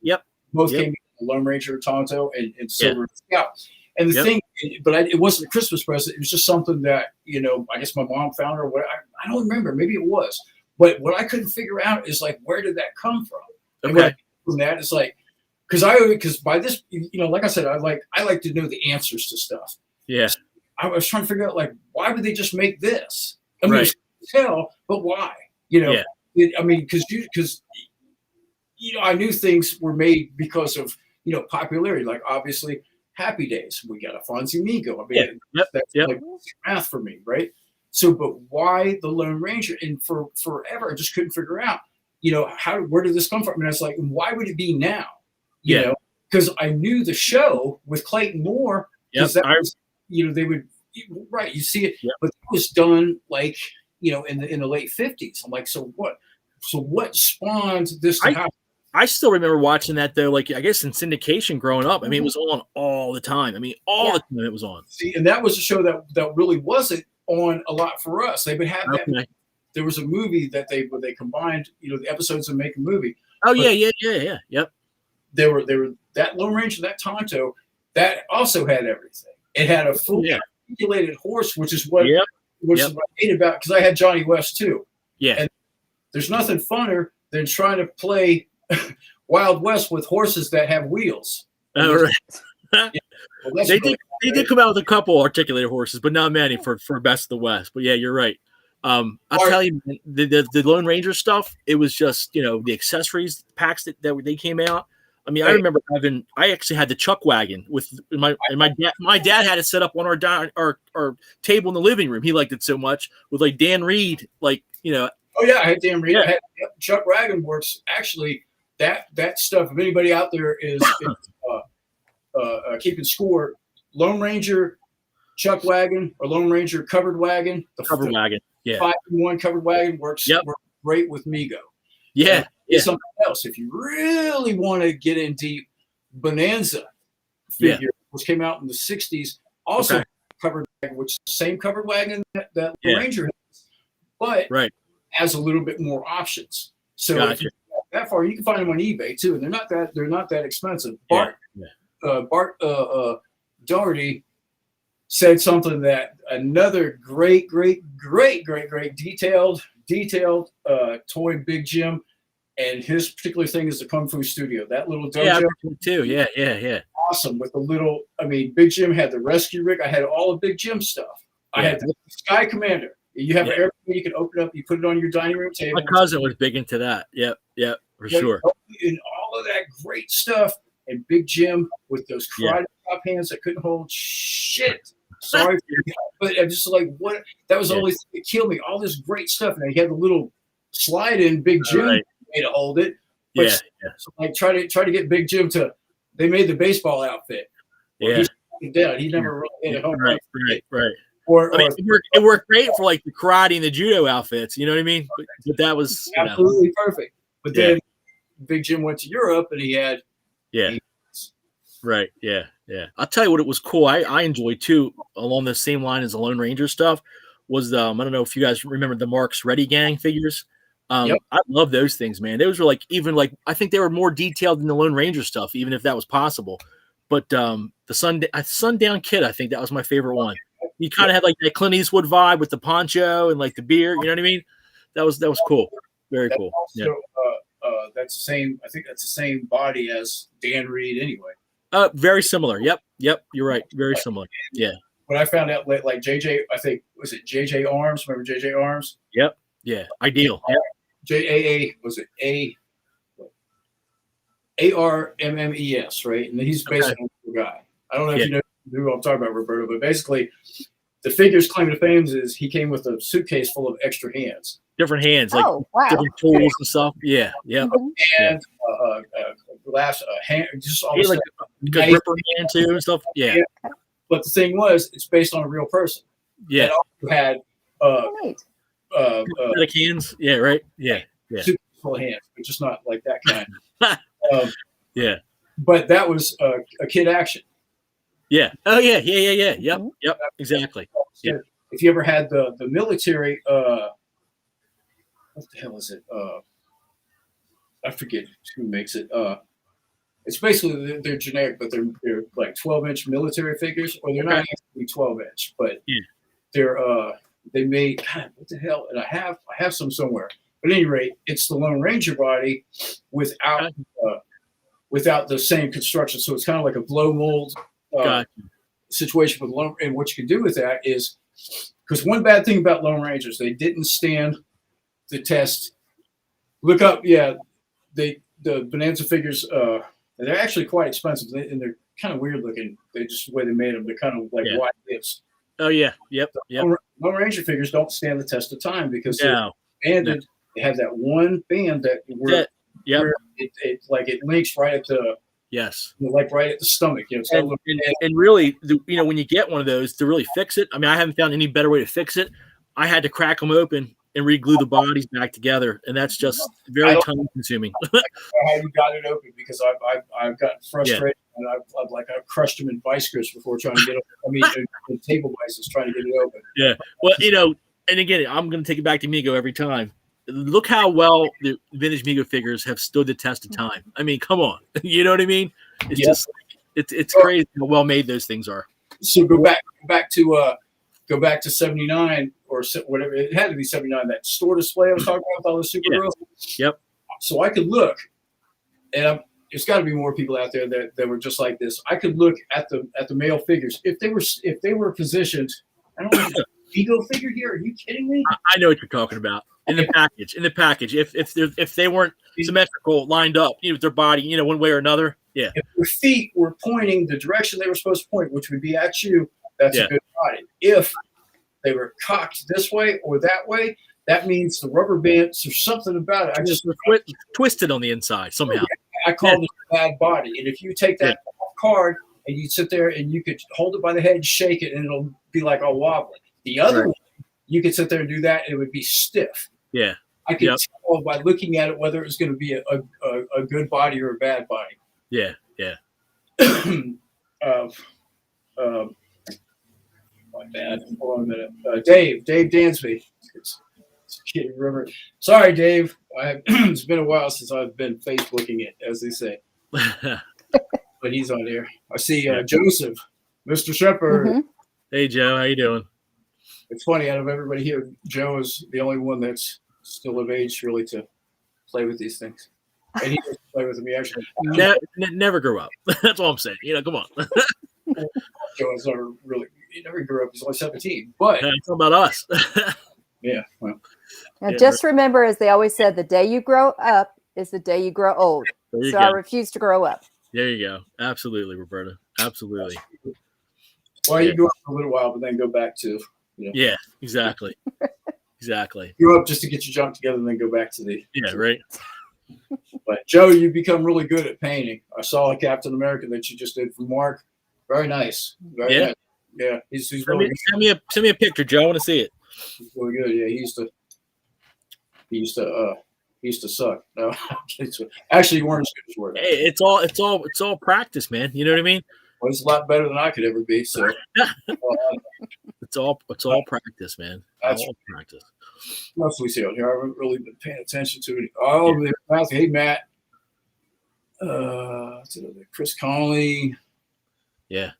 Yep. Both came in Lone Ranger, Tonto, and Silver Scout. And the thing, but it wasn't a Christmas present. It was just something that I guess my mom found or what. I don't remember. Maybe it was. But what I couldn't figure out is like, where did that come from? Okay. From that, it's like, because by this, like I said, I like to know the answers to stuff. Yeah. So I was trying to figure out, like, why would they just make this? I mean, it's tell, but why? I mean, because I knew things were made because of popularity. Like obviously, Happy Days. We got a Fonzie Mego. I mean, that's like math for me, right? So, but why the Lone Ranger? And for forever, I just couldn't figure out. Where did this come from? And I was like, why would it be now? Because I knew the show with Clayton Moore. Because that was, they would, you see it, but it was done like, in the late 50s. I'm like, so what? So what spawned this to happen? I still remember watching that though, like I guess in syndication growing up. I mean, it was on all the time. I mean, all the time it was on. See, and that was a show that really wasn't on a lot for us. They would have that. There was a movie that they combined, the episodes and make a movie. Oh yeah. Yep. There were that Lone Ranger, that Tonto, that also had everything. It had a fully articulated horse, which is what I hate about, because I had Johnny West too. Yeah. And there's nothing funner than trying to play Wild West with horses that have wheels. Oh, right. Well, they did come out with a couple articulated horses, but not many for Best of the West. But yeah, you're right. I'll tell you, the Lone Ranger stuff, it was just, the accessories packs that they came out. I mean, I remember I actually had the Chuck wagon with my dad had it set up on our table in the living room. He liked it so much with like Dan Reed, like, Oh yeah, I had Dan Reed. I had Chuck Wagon Works. Actually, that stuff, if anybody out there is keeping score, Lone Ranger Chuck wagon or Lone Ranger covered wagon. The covered wagon. Yeah. 5-in-1 covered wagon works great with Mego. Yeah. Something else. If you really want to get in deep, Bonanza figure, which came out in the 60s, also covered wagon, which is the same covered wagon that Ranger has, but has a little bit more options. So if you go that far, you can find them on eBay too, and they're not that expensive. Bart Bart Doherty said something that another great detailed toy Big Jim, and his particular thing is the Kung Fu Studio. That little dojo too. Yeah. Awesome with the little. I mean, Big Jim had the rescue rig. I had all of Big Jim stuff. I had the Sky Commander. You have an airplane you can open up. You put it on your dining room table. My cousin was big into that. Yep, for sure. And all of that great stuff. And Big Jim with those karate chop hands that couldn't hold shit. Sorry, but I'm just like, what? That was always it killed me. All this great stuff, and he had the little slide in Big Jim way to hold it. But so like try to get Big Jim to. They made the baseball outfit. He's down. He never really hit a home run. Right. Or I mean, it worked great for like the karate and the judo outfits. You know what I mean? But that was absolutely perfect. But then Big Jim went to Europe, and he had right. I'll tell you what, it was cool. I enjoyed too, along the same line as the Lone Ranger stuff. Was I don't know if you guys remember the Mark's Ready Gang figures. I love those things, man. Those were I think they were more detailed than the Lone Ranger stuff, even if that was possible. But the Sundown Kid, I think that was my favorite one. He kind of had like that Clint Eastwood vibe with the poncho and like the beard. You know what I mean? That was cool. Very cool. Also, that's the same. I think that's the same body as Dan Reed, anyway. Very similar. Yep. You're right. Very similar. Yeah. When I found out, like JJ, I think was it JJ Arms? Remember JJ Arms? Yep. Yeah. Ideal. Yep. JAA was it ARMMES, right? And he's basically a guy. I don't know if you know who I'm talking about, Roberto, but basically the figure's claim to fame is he came with a suitcase full of extra hands. Different hands, like different tools and stuff. Yeah. And glass hand, just all like a good ripper hand too and stuff. Yeah. But the thing was, it's based on a real person. Yeah. That also had hands. Yeah. Right. Yeah. Super full of hands, but just not like that kind. But that was a kid action. Yeah. Oh yeah. Yep. Exactly. Yeah. If you ever had the military, what the hell is it? I forget who makes it. It's basically they're generic, but they're like 12-inch military figures, or they're not actually 12-inch, but they're they made what the hell? And I have some somewhere. But at any rate, it's the Lone Ranger body without the same construction. So it's kind of like a blow mold situation with Lone. And what you can do with that is, because one bad thing about Lone Rangers, they didn't stand the test. Look up, the Bonanza figures. They're actually quite expensive, and they're kind of weird looking. They just the way they made them. They're kind of like wide hips. Oh yeah, yep. Lone Ranger figures don't stand the test of time because they're banded. No. They have that one band that where it links right at the like right at the stomach. You know, and really, when you get one of those to really fix it, I mean, I haven't found any better way to fix it. I had to crack them open and re-glue the bodies back together, and that's just very time consuming. I don't know how you got it open, because I've gotten frustrated and I've crushed them in vice grips before trying to get it. I mean, in table vices trying to get it open. Yeah, well, and again, I'm going to take it back to Mego every time. Look how well the vintage Mego figures have stood the test of time. I mean, come on, you know what I mean? It's just it's crazy how well made those things are. So go back to 79 or whatever. It had to be 79. That store display I was talking about with all the superheroes. Yep. So I could look, and there's got to be more people out there that were just like this. I could look at the male figures if they were positioned. I don't know. Ego figure here? Are you kidding me? I know what you're talking about. In the package, if they weren't symmetrical, lined up, with their body, one way or another, yeah. If their feet were pointing the direction they were supposed to point, which would be at you, that's a good body. If they were cocked this way or that way, that means the rubber bands or something about it. I just twisted on the inside somehow. I call it a bad body. And if you take that card and you sit there and you could hold it by the head, shake it, and it'll be like all wobbly. The other one, you could sit there and do that, and it would be stiff. Yeah. I could tell by looking at it whether it was going to be a good body or a bad body. Yeah. My bad. Hold on a minute. Dave Dansby. Can't remember. Sorry, Dave. It's been a while since I've been Facebooking it, as they say. but he's on there. I see Joseph, Mr. Shepherd. Mm-hmm. Hey, Joe, how you doing? It's funny, out of everybody here, Joe is the only one that's still of age really to play with these things. And he doesn't play with them. He actually never grew up. That's all I'm saying. Come on. Joe is never really. He never grew up. He's only 17. But it's about us. Yeah. Well. Now, just remember, as they always said, the day you grow up is the day you grow old. So I refuse to grow up. There you go. Absolutely, Roberta. Absolutely. Well, you go up for a little while, but then go back to. Yeah, exactly. Exactly. Grow up just to get your junk together and then go back to the. Yeah, right. But Joe, you become really good at painting. I saw a Captain America that you just did for Mark. Very nice. Very nice. Yeah, he's really good. Send me a picture, Joe. I want to see it. He's really good. Yeah, he used to suck. No, actually, you weren't as good as you were. Hey, it's all practice, man. You know what I mean? Well, it's a lot better than I could ever be. So it's all practice, man. That's all practice. What else we see out here? I haven't really been paying attention to it. Oh, hey Matt. Chris Connolly. Yeah.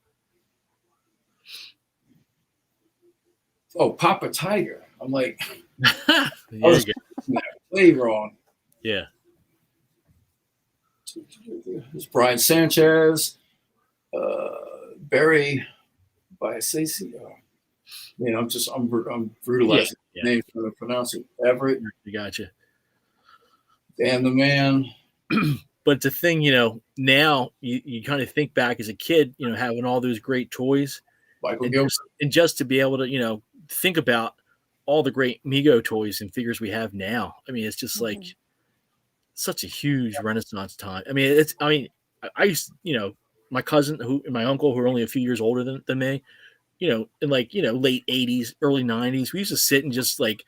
Oh, Papa Tiger. I'm like, I was way wrong. Yeah. It's Brian Sanchez, Barry Biasasi. I'm brutalizing names for pronouncing Everett. You gotcha. Dan the Man. But the thing, now you kind of think back as a kid, having all those great toys, Michael Gilbert, and just to be able to, think about all the great Mego toys and figures we have now. I mean, it's just like such a huge Renaissance time. I mean, I used, my cousin and my uncle, who are only a few years older than me, in late 80s, early 90s, we used to sit and just like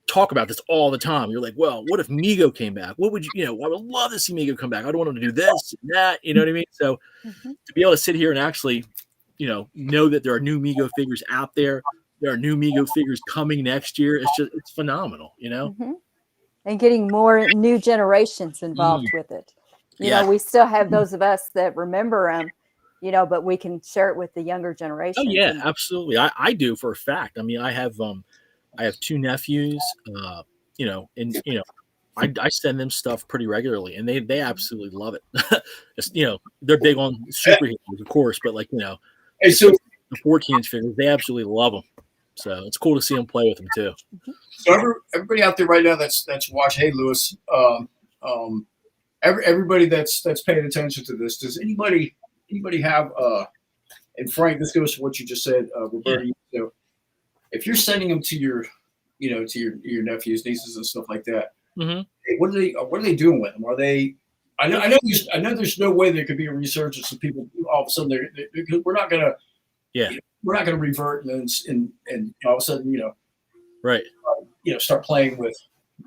talk about this all the time. You're like, well, what if Mego came back? What would I would love to see Mego come back. I don't want him to do this and that. You know what I mean? So to be able to sit here and actually, know that there are new Mego figures out there. There are new Mego figures coming next year. It's phenomenal, And getting more new generations involved with it. You know, we still have those of us that remember them, but we can share it with the younger generation. Oh yeah, absolutely. I do for a fact. I mean, I have two nephews, I send them stuff pretty regularly, and they absolutely love it. Just, they're big on superheroes, of course, but hey, so the 14-inch figures, they absolutely love them. So it's cool to see them play with them too. So everybody out there right now that's watching, hey Lewis, everybody that's paying attention to this, does anybody have and Frank, this goes to what you just said, Roberta, if you're sending them to your nephews, nieces, and stuff like that, hey, what are they doing with them? Are they? I know there's no way there could be a resurgence of people all of a sudden. We're not gonna. We're not going to revert and all of a sudden, right. Start playing with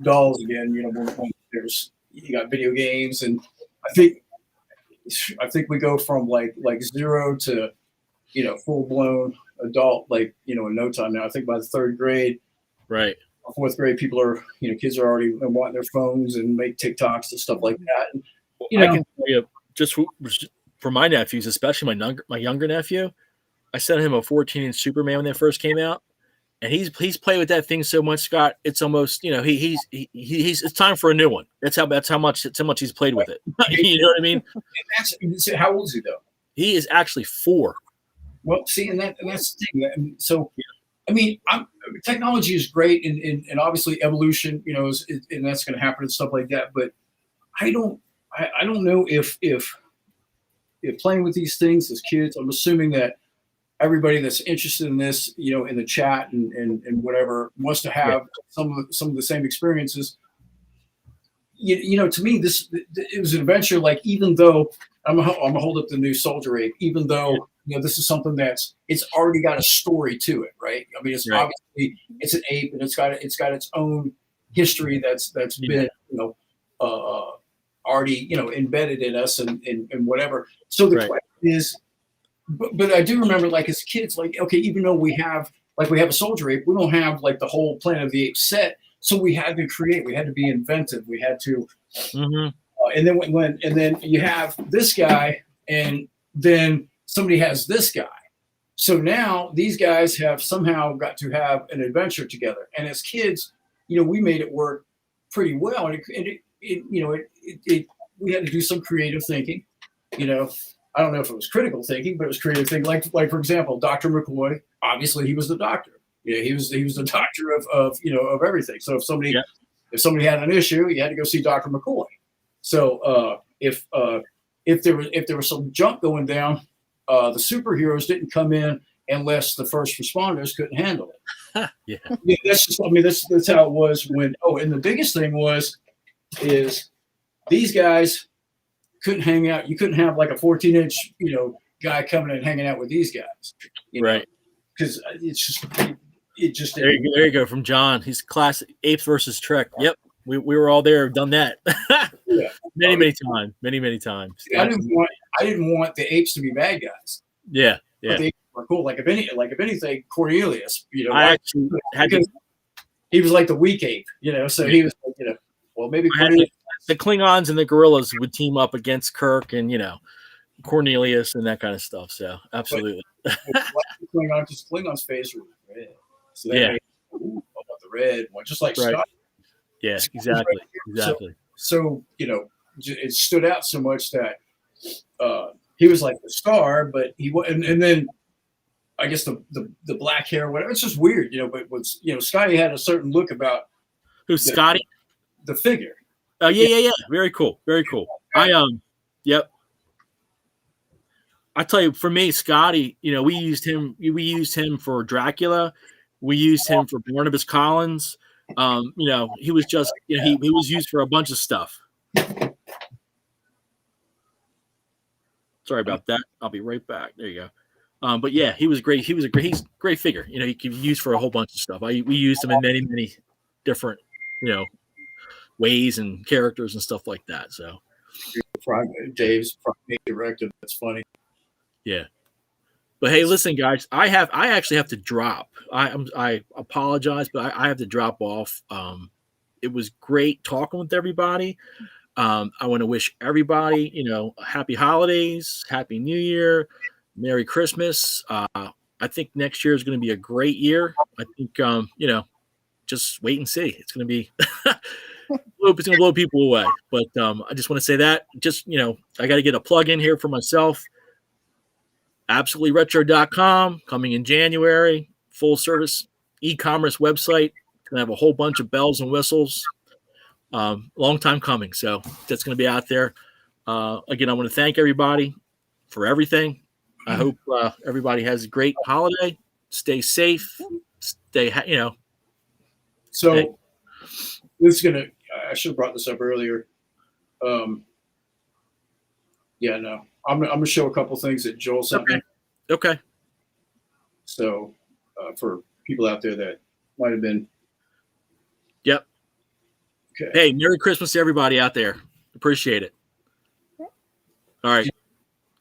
dolls again. When you got video games, and I think we go from like 0 to full blown adult in no time now. I think by the 3rd grade, right, 4th grade, people are kids are already wanting their phones and make TikToks and stuff like that. And, I can tell you just for my nephews, especially my younger nephew. I sent him a 14-inch Superman when they first came out, and he's played with that thing so much, Scott. It's almost he's it's time for a new one. That's how much he's played with it. You know what I mean? How old is he though? He is actually 4. Well, see, and that's the thing. So, I mean, technology is great, and obviously evolution, and that's going to happen and stuff like that. But I don't know if playing with these things as kids. I'm assuming that everybody that's interested in this, in the chat and whatever, wants to have some of the same experiences. To me, it was an adventure. Like, even though I'm gonna hold up the new Soldier Ape, even though this is something it's already got a story to it, right? I mean, it's obviously it's an ape, and it's got its own history that's been already embedded in us and whatever. So the question is. But I do remember, like, as kids, like, okay, even though we have a Soldier Ape, we don't have like the whole Planet of the Apes set. So we had to create, we had to be inventive, we had to, and then when you have this guy And then somebody has this guy. So now these guys have somehow got to have an adventure together. And as kids, we made it work pretty well. And we had to do some creative thinking. I don't know if it was critical thinking, but it was creative thinking. Like for example, Dr. McCoy, obviously he was the doctor. He was the doctor of everything. So if somebody had an issue, you had to go see Dr. McCoy. So if there was some junk going down, the superheroes didn't come in unless the first responders couldn't handle it. Yeah, that's how it was when. Oh, and the biggest thing is these guys couldn't hang out. You couldn't have like a 14-inch guy coming and hanging out with these guys, right? Because it just there you go from John. He's classic Apes versus Trek. Yep, we were all there, done that. Yeah. many times. I didn't want the apes to be bad guys. Yeah. But the apes were cool. Like if anything, Cornelius. I actually had to. He was like the weak ape. So he was like, well, maybe Cornelius. The Klingons and the gorillas would team up against Kirk and Cornelius and that kind of stuff. So absolutely. Klingons' face was red. So about the red one, just like Scott. Yeah, exactly. So it stood out so much that he was like the star, but he and then I guess the black hair, whatever. It's just weird, But was Scotty had a certain look about Scotty, the figure. Oh yeah. Very cool. Yep. I tell you, for me, Scotty, we used him for Dracula. We used him for Barnabas Collins. He was just he was used for a bunch of stuff. Sorry about that. I'll be right back. There you go. But yeah, he was great. He's a great figure. He could be used for a whole bunch of stuff. We used him in many different, ways and characters and stuff like that. So Dave's primate directive. That's funny. Yeah. But hey, listen, guys, I actually have to drop. I apologize, but I have to drop off. It was great talking with everybody. I want to wish everybody, happy holidays, happy New Year, Merry Christmas. I think next year is going to be a great year. I think, just wait and see. It's going to be, it's going to blow people away. But I just want to say that. Just, I got to get a plug in here for myself. AbsoluteRetro.com coming in January. Full service e-commerce website. Going to have a whole bunch of bells and whistles. Long time coming. So that's going to be out there. Again, I want to thank everybody for everything. I hope everybody has a great holiday. Stay safe. Stay. So this is going to, I should have brought this up earlier. Yeah, no. I'm going to show a couple things that Joel sent me. Okay. So for people out there that might have been. Yep. Okay. Hey, Merry Christmas to everybody out there. Appreciate it. All right.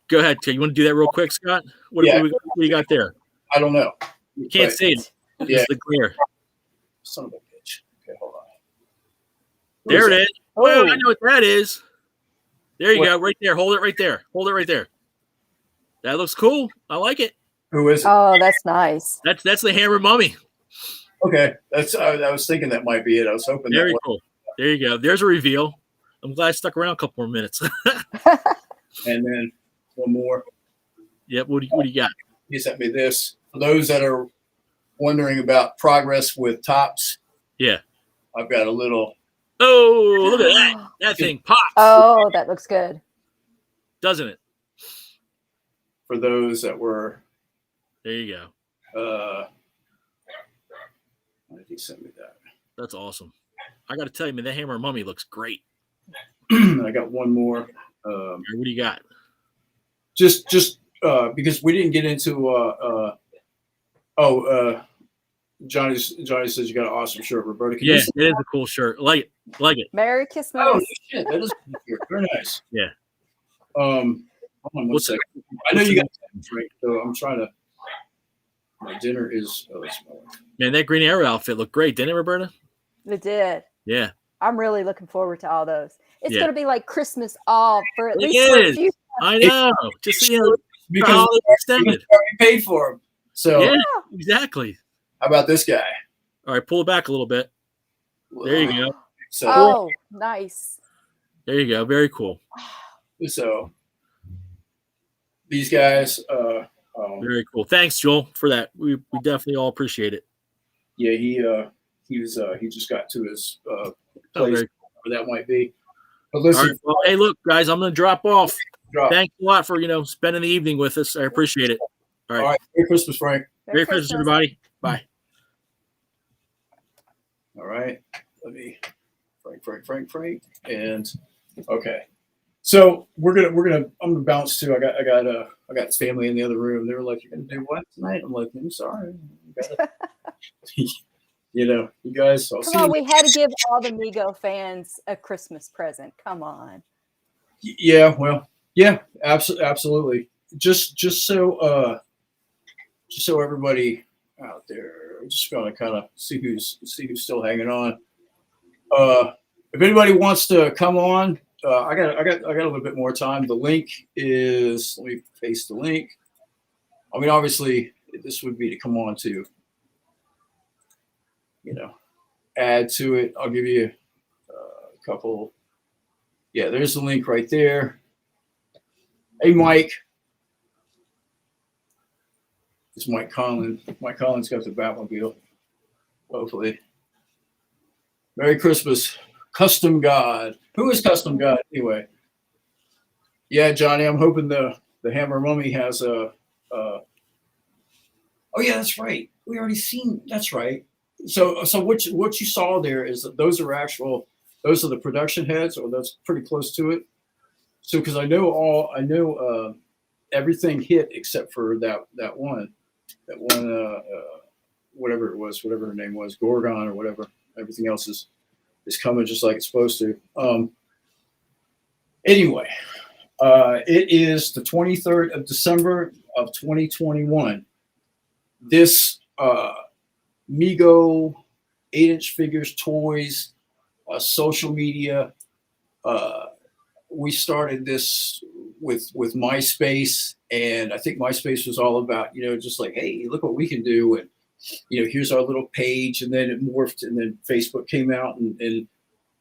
Go ahead. You want to do that real quick, Scott? What do you got there? I don't know. You can't see it. Yeah. It's the glare. Son of a bitch. Okay, hold on. There it is. Oh, I know what that is. There you go. Right there. Hold it right there. Hold it right there. That looks cool. I like it. Who is it? Oh, that's nice. That's the Hammer Mummy. Okay. That's I was thinking that might be it. I was hoping Very cool. There you go. There's a reveal. I'm glad I stuck around a couple more minutes. And then one more. Yep. What do you got? He sent me this. For those that are wondering about progress with tops. Yeah. I've got a little. Oh, look at that. That thing pops. Oh, that looks good. Doesn't it? For those that were. There you go. Why did he send me that? That's awesome. I got to tell you, man, that Hammer Mummy looks great. I got one more. What do you got? Just because we didn't get into Johnny says you got an awesome shirt, Roberta. Yeah, it is a cool shirt. Like it. Merry Christmas. Oh shit, that is very nice. Yeah. Hold on one second. I know you got that drink, so I'm trying to. My dinner is man, that Green Arrow outfit looked great, didn't it, Roberta? It did. Yeah. I'm really looking forward to all those. It's Yeah. going to be like Christmas all for at It least for a is. few I know. Just because extended. We paid for them. So yeah, exactly. How about this guy? All right, pull it back a little bit. There you go. So nice. There you go. Very cool. So these guys. Very cool. Thanks, Joel, for that. We definitely all appreciate it. Yeah, he just got to his place, where that might be. But listen, right, well, hey, look, guys, I'm going to drop off. Thanks a lot for spending the evening with us. I appreciate it. All right. Merry Christmas, Frank. Merry Christmas, everybody. Bye. All right. Let me Frank. And okay. So I'm gonna bounce too. I got family in the other room. They were like, "You're gonna do what tonight?" I'm like, "I'm sorry." You guys. Come on, we had to give all the Mego fans a Christmas present. Come on. Yeah. Well. Yeah. Absolutely. Just so everybody out there, I'm just gonna kind of see who's still hanging on. If anybody wants to come on. I got a little bit more time. The link is, let me paste the link. I mean, obviously, this would be to come on to, add to it. I'll give you a couple. Yeah, there's the link right there. Hey, Mike. It's Mike Conlon. Mike Conlon's got the Batmobile. Hopefully. Merry Christmas. Custom God. Who is Custom God anyway? Yeah, Johnny, I'm hoping the Hammer Mummy has a oh yeah, that's right. We already seen, that's right. So what you saw there is that those are the production heads, or that's pretty close to it. So because I know everything hit except for that one whatever it was, whatever her name was, Gorgon or whatever. Everything else is coming just like it's supposed to. Anyway, it is the 23rd of December of 2021. This Mego 8-inch figures, toys, social media. We started this with MySpace, and I think MySpace was all about, just like, hey, look what we can do, and here's our little page, and then it morphed, and then Facebook came out, and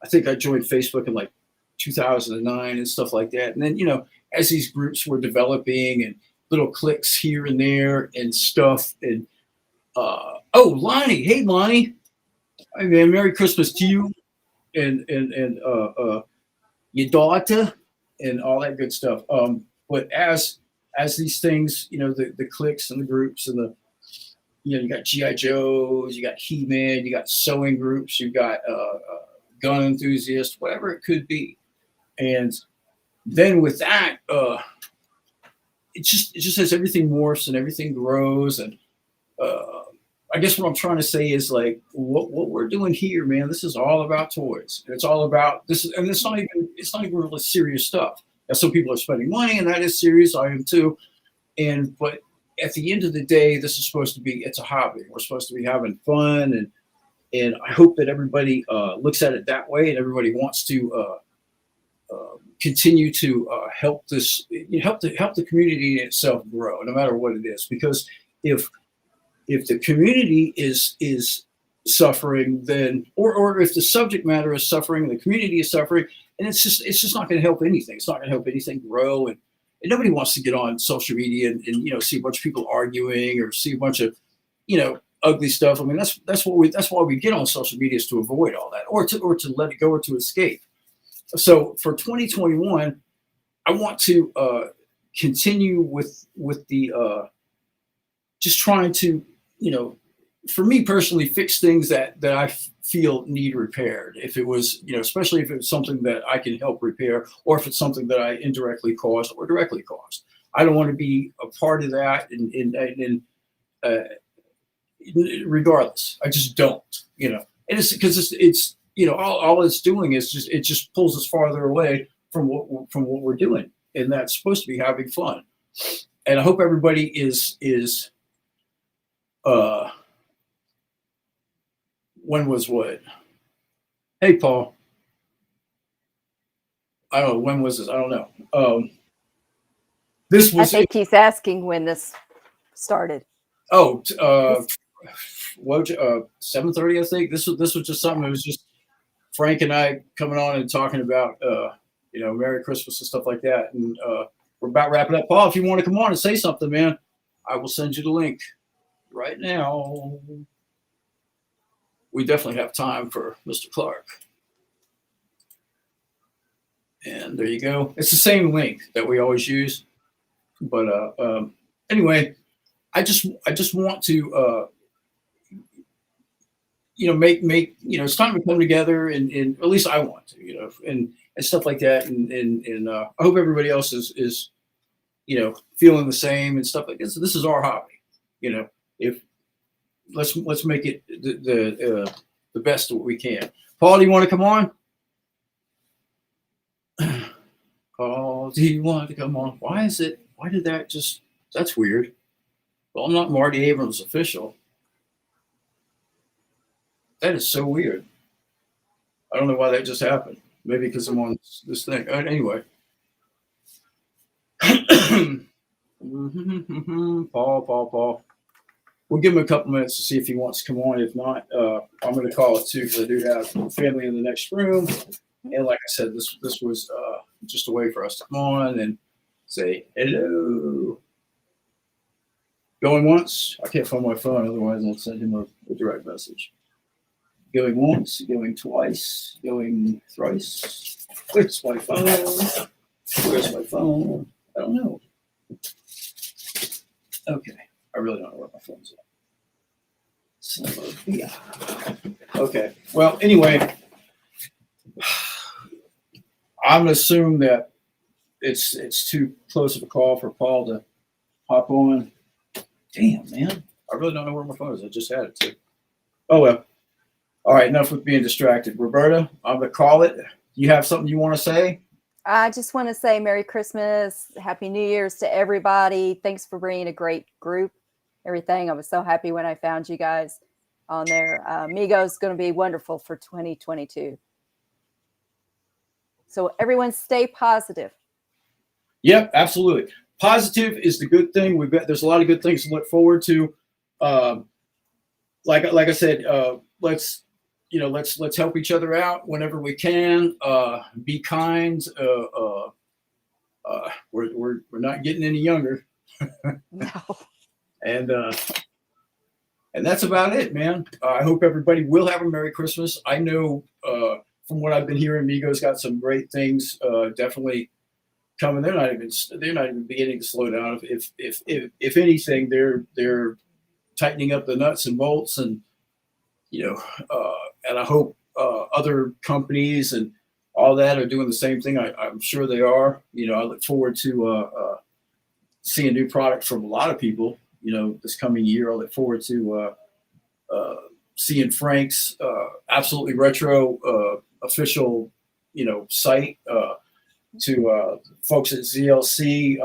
I think I joined Facebook in like 2009 and stuff like that. And then, as these groups were developing and little cliques here and there and stuff, and Lonnie, hey Lonnie, I mean, Merry Christmas to you and your daughter and all that good stuff. But as these things, the cliques and the groups and the, you got G.I. Joes, you got He-Man, you got sewing groups, you got gun enthusiasts, whatever it could be. And then with that, it just as everything morphs and everything grows. And I guess what I'm trying to say is, like, what we're doing here, man, this is all about toys. It's all about this, and it's not even really serious stuff. Now, some people are spending money, and that is serious. I am too. But at the end of the day, this is supposed to be, it's a hobby. We're supposed to be having fun, and I hope that everybody looks at it that way, and everybody wants to continue to help the community itself grow, no matter what it is. Because if the community is suffering, then or if the subject matter is suffering and the community is suffering, and it's just not going to help anything. It's not going to help anything grow, and nobody wants to get on social media and see a bunch of people arguing or see a bunch of ugly stuff. I mean, that's why we get on social media, is to avoid all that, or to let it go, or to escape. So for 2021, I want to continue with the just trying to, for me personally, fix things that I feel need repaired. If it was, especially if it's something that I can help repair, or if it's something that I indirectly caused or directly caused. I don't want to be a part of that, and regardless, I just don't, and it's because it's all it's doing is just pulls us farther away from what we're doing, and that's supposed to be having fun. And I hope everybody is when was what? Hey, Paul. I don't know, when was this? I don't know. This was. I think he's asking when this started. Oh, 7:30, I think. This was just something. It was just Frank and I coming on and talking about Merry Christmas and stuff like that. And we're about wrapping up. Paul, if you want to come on and say something, man, I will send you the link right now. We definitely have time for Mr. Clark. And there you go. It's the same link that we always use. But anyway, I just want to make it's time to come together and at least I want to, and stuff like that. And I hope everybody else is feeling the same and stuff like this. This is our hobby, if let's make it the best of what we can. Paul, do you want to come on? Paul, do you want to come on? Why did that that's weird. Well, I'm not Marty Abrams official. That is so weird. I don't know why that just happened. Maybe because I'm on this thing. Anyway. Paul. We'll give him a couple minutes to see if he wants to come on. If not, I'm going to call it too because I do have family in the next room. And like I said, this was just a way for us to come on and say hello. Going once. I can't find my phone, otherwise I'll send him a direct message. Going once, going twice, going thrice. Where's my phone? I don't know. Okay. I really don't know where my phone's at. So, yeah. Okay. Well, anyway, I'm going to assume that it's too close of a call for Paul to hop on. Damn, man. I really don't know where my phone is. I just had it too. Oh, well. All right, enough with being distracted. Roberta, I'm going to call it. You have something you want to say? I just want to say Merry Christmas, Happy New Year's to everybody. Thanks for bringing a great group, everything. I was so happy when I found you guys on there. Mego's going to be wonderful for 2022. So everyone stay positive. Yep, absolutely. Positive is the good thing. There's a lot of good things to look forward to. Like I said, let's help each other out whenever we can. Be kind. We're not getting any younger. No. And that's about it, man. I hope everybody will have a Merry Christmas. I know from what I've been hearing, Mego's got some great things definitely coming. They're not even beginning to slow down. If anything, they're tightening up the nuts and bolts, and and I hope other companies and all that are doing the same thing. I'm sure they are. I look forward to seeing new product from a lot of people. This coming year, I look forward to seeing Frank's absolutely retro official, site. To folks at ZLC,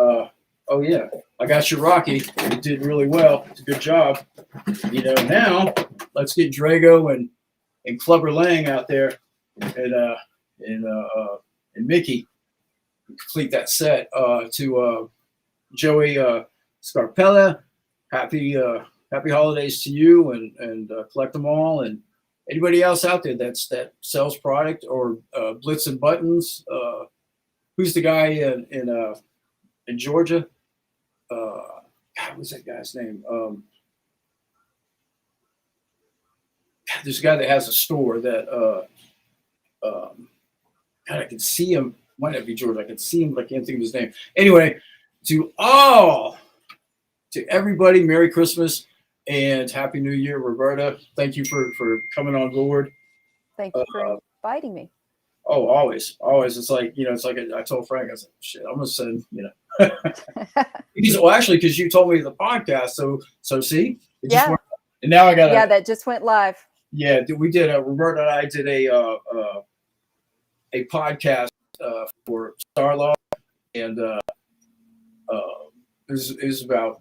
oh yeah, I got you, Rocky. You did really well. It's a good job. Now let's get Drago and Clubber Lang out there and Mickey complete that set. To Joey Scarpella, happy holidays to you and collect them all, and anybody else out there that sells product or Blitz and Buttons. Who's the guy in Georgia? God, what's that guy's name? There's a guy that has a store that God, I can see him. Might not be Georgia. I can see him, but I can't think of his name. Anyway, to everybody, Merry Christmas and Happy New Year, Roberta. Thank you for coming on board. Thank you for inviting me. Oh, always. It's like, I told Frank, I said, shit, I'm going to send, because you told me the podcast. So see, it just worked. And now I got that just went live. Yeah. We did Roberta and I did a podcast for Starlaw, and it was about,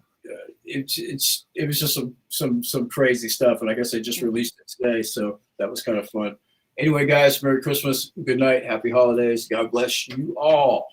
it was just some crazy stuff. And I guess I just released it today. So that was kind of fun. Anyway, guys, Merry Christmas. Good night. Happy holidays. God bless you all.